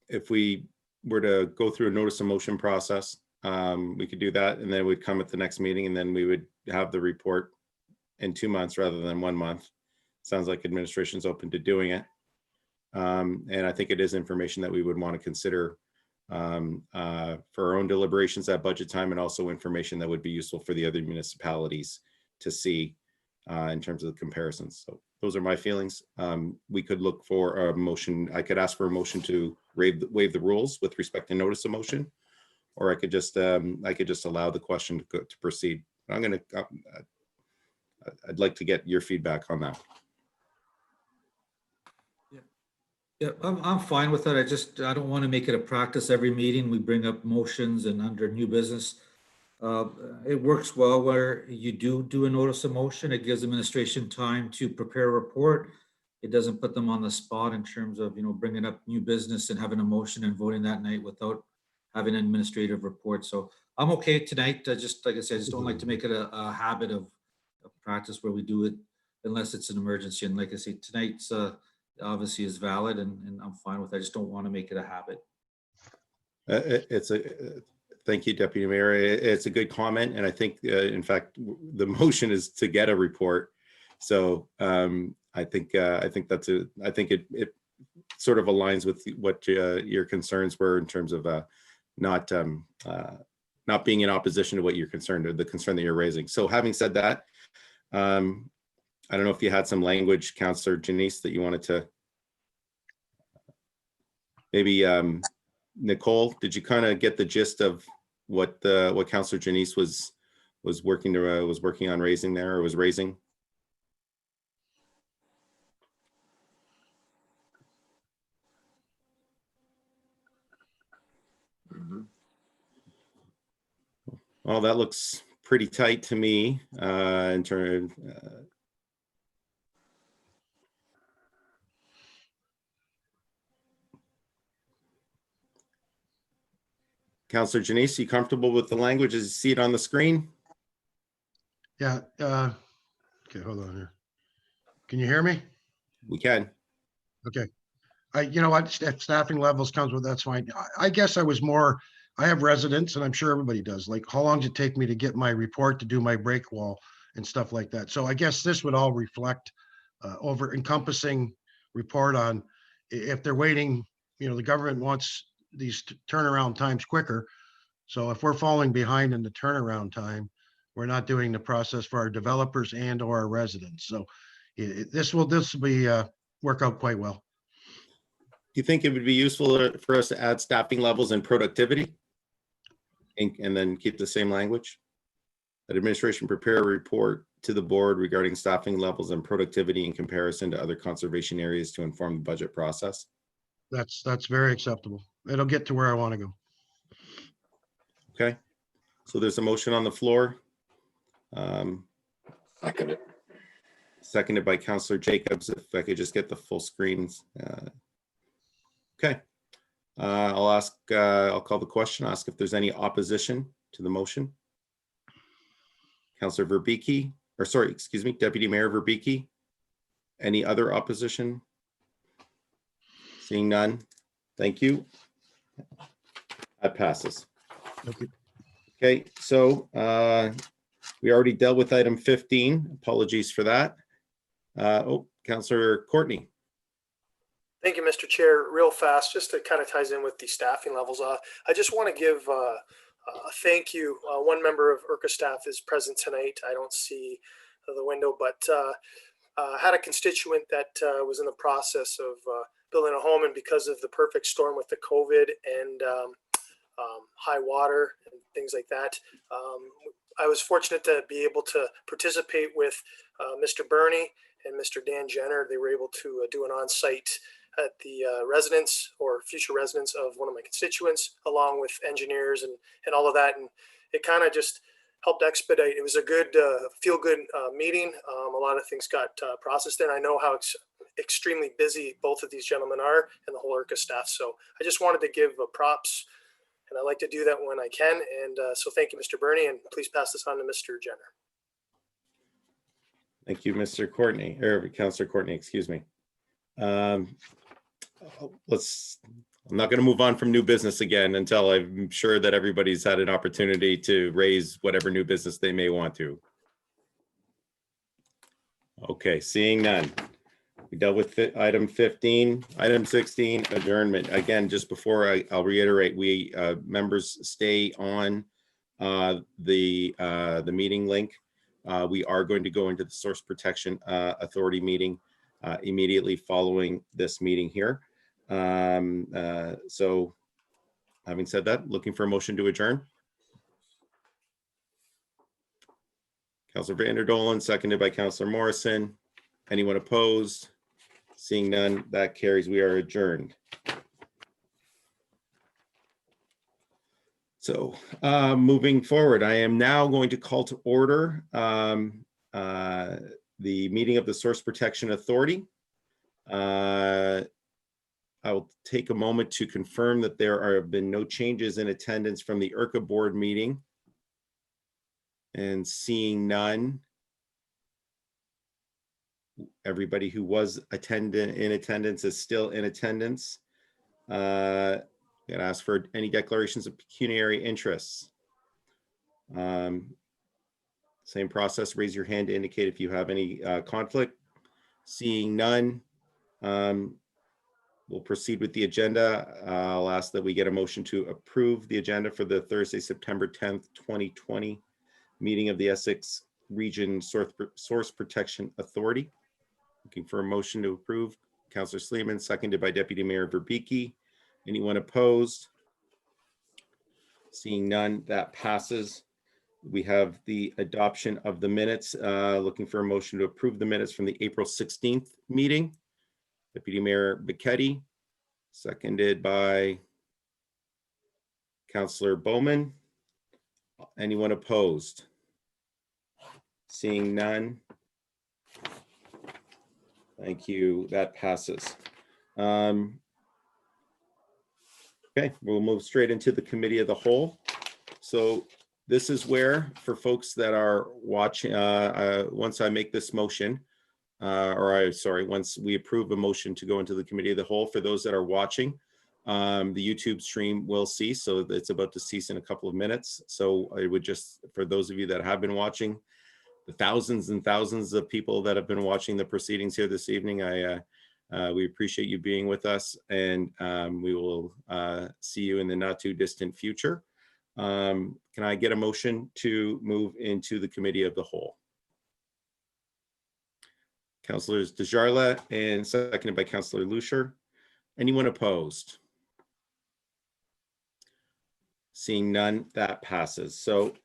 if we were to go through a notice of motion process, we could do that, and then we'd come at the next meeting, and then we would have the report in 2 months rather than 1 month. Sounds like administration's open to doing it. And I think it is information that we would want to consider for our own deliberations at budget time, and also information that would be useful for the other municipalities to see in terms of the comparisons. So those are my feelings. We could look for a motion. I could ask for a motion to waive the rules with respect to notice of motion, or I could just allow the question to proceed. I'd like to get your feedback on that. Yeah, I'm fine with that. I don't want to make it a practice every meeting. We bring up motions and under new business. It works well where you do a notice of motion. It gives administration time to prepare a report. It doesn't put them on the spot in terms of, bringing up new business and having a motion and voting that night without having an administrative report. So I'm okay tonight. Like I said, I just don't like to make it a habit of practice where we do it unless it's an emergency. And like I say, tonight's obviously is valid, and I'm fine with it. I just don't want to make it a habit. Thank you, Deputy Mayor. It's a good comment, and I think, in fact, the motion is to get a report. So I think it sort of aligns with what your concerns were in terms of not being in opposition to what you're concerned, or the concern that you're raising. So having said that, I don't know if you had some language, Councillor Janice, that you wanted to maybe, Nicole, did you kind of get the gist of what Councillor Janice was working on raising there, or was raising? Well, that looks pretty tight to me in terms. Councillor Janice, you comfortable with the language as you see it on the screen? Yeah. Okay, hold on here. Can you hear me? We can. Okay. You know what, staffing levels comes with, that's fine. I guess I have residents, and I'm sure everybody does, like, how long does it take me to get my report, to do my break wall and stuff like that? So I guess this would all reflect over encompassing report on if they're waiting, the government wants these turnaround times quicker. So if we're falling behind in the turnaround time, we're not doing the process for our developers and or our residents. So this will be work out quite well. Do you think it would be useful for us to add staffing levels and productivity and then keep the same language? That administration prepare a report to the board regarding staffing levels and productivity in comparison to other conservation areas to inform the budget process? That's very acceptable. It'll get to where I want to go. Okay. So there's a motion on the floor. Seconded by Councillor Jacobs. If I could just get the full screens. Okay. I'll call the question, ask if there's any opposition to the motion. Councillor Verbeke, or sorry, excuse me, Deputy Mayor Verbeke. Any other opposition? Seeing none. Thank you. That passes. Okay. Okay, so We already dealt with item 15. Apologies for that. Oh, Councillor Courtney. Thank you, Mr. Chair. Real fast, just to kind of ties in with the staffing levels. I just want to give a thank you. One member of ERCA staff is present tonight. I don't see the window, but had a constituent that was in the process of building a home, and because of the perfect storm with the COVID and high water and things like that, I was fortunate to be able to participate with Mr. Burney and Mr. Dan Jenner. They were able to do an on-site at the residence or future residence of one of my constituents, along with engineers and all of that. And it kind of just helped expedite. It was a good, feel-good meeting. A lot of things got processed there. And I know how extremely busy both of these gentlemen are and the whole ERCA staff. So I just wanted to give props, and I like to do that when I can. And so thank you, Mr. Burney, and please pass this on to Mr. Jenner. Thank you, Mr. Courtney, or Councillor Courtney, excuse me. I'm not going to move on from new business again until I'm sure that everybody's had an opportunity to raise whatever new business they may want to. Okay, seeing none. We dealt with item 15, item 16, adjournment. Again, just before I'll reiterate, we members stay on the meeting link. We are going to go into the Source Protection Authority meeting immediately following this meeting here. So having said that, looking for a motion to adjourn. Councillor Vanderdolen, seconded by Councillor Morrison. Anyone opposed? Seeing none, that carries. We are adjourned. So moving forward, I am now going to call to order the meeting of the Source Protection Authority. I will take a moment to confirm that there have been no changes in attendance from the ERCA board meeting. And seeing none, everybody who was in attendance is still in attendance. I'm going to ask for any declarations of pecuniary interests. Same process, raise your hand to indicate if you have any conflict. Seeing none, we'll proceed with the agenda. I'll ask that we get a motion to approve the agenda for the Thursday, September 10th, 2020 meeting of the Essex Region Source Protection Authority. Looking for a motion to approve. Councillor Sleeman, seconded by Deputy Mayor Verbicki. Anyone opposed? Seeing none, that passes. We have the adoption of the minutes. Looking for a motion to approve the minutes from the April 16th meeting. Deputy Mayor Becchetti, seconded by Councillor Bowman. Anyone opposed? Seeing none. Thank you. That passes. Okay, we'll move straight into the committee of the whole. So this is where, for folks that are watching, once I make this motion, once we approve a motion to go into the committee of the whole, for those that are watching, the YouTube stream will cease. So it's about to cease in a couple of minutes. So I would just, for those of you that have been watching, the thousands and thousands of people that have been watching the proceedings here this evening, we appreciate you being with us, and we will see you in the not too distant future. Can I get a motion to move into the committee of the whole? Councillors Desjarlais and seconded by Councillor Lucier. Anyone opposed? Seeing none, that passes. So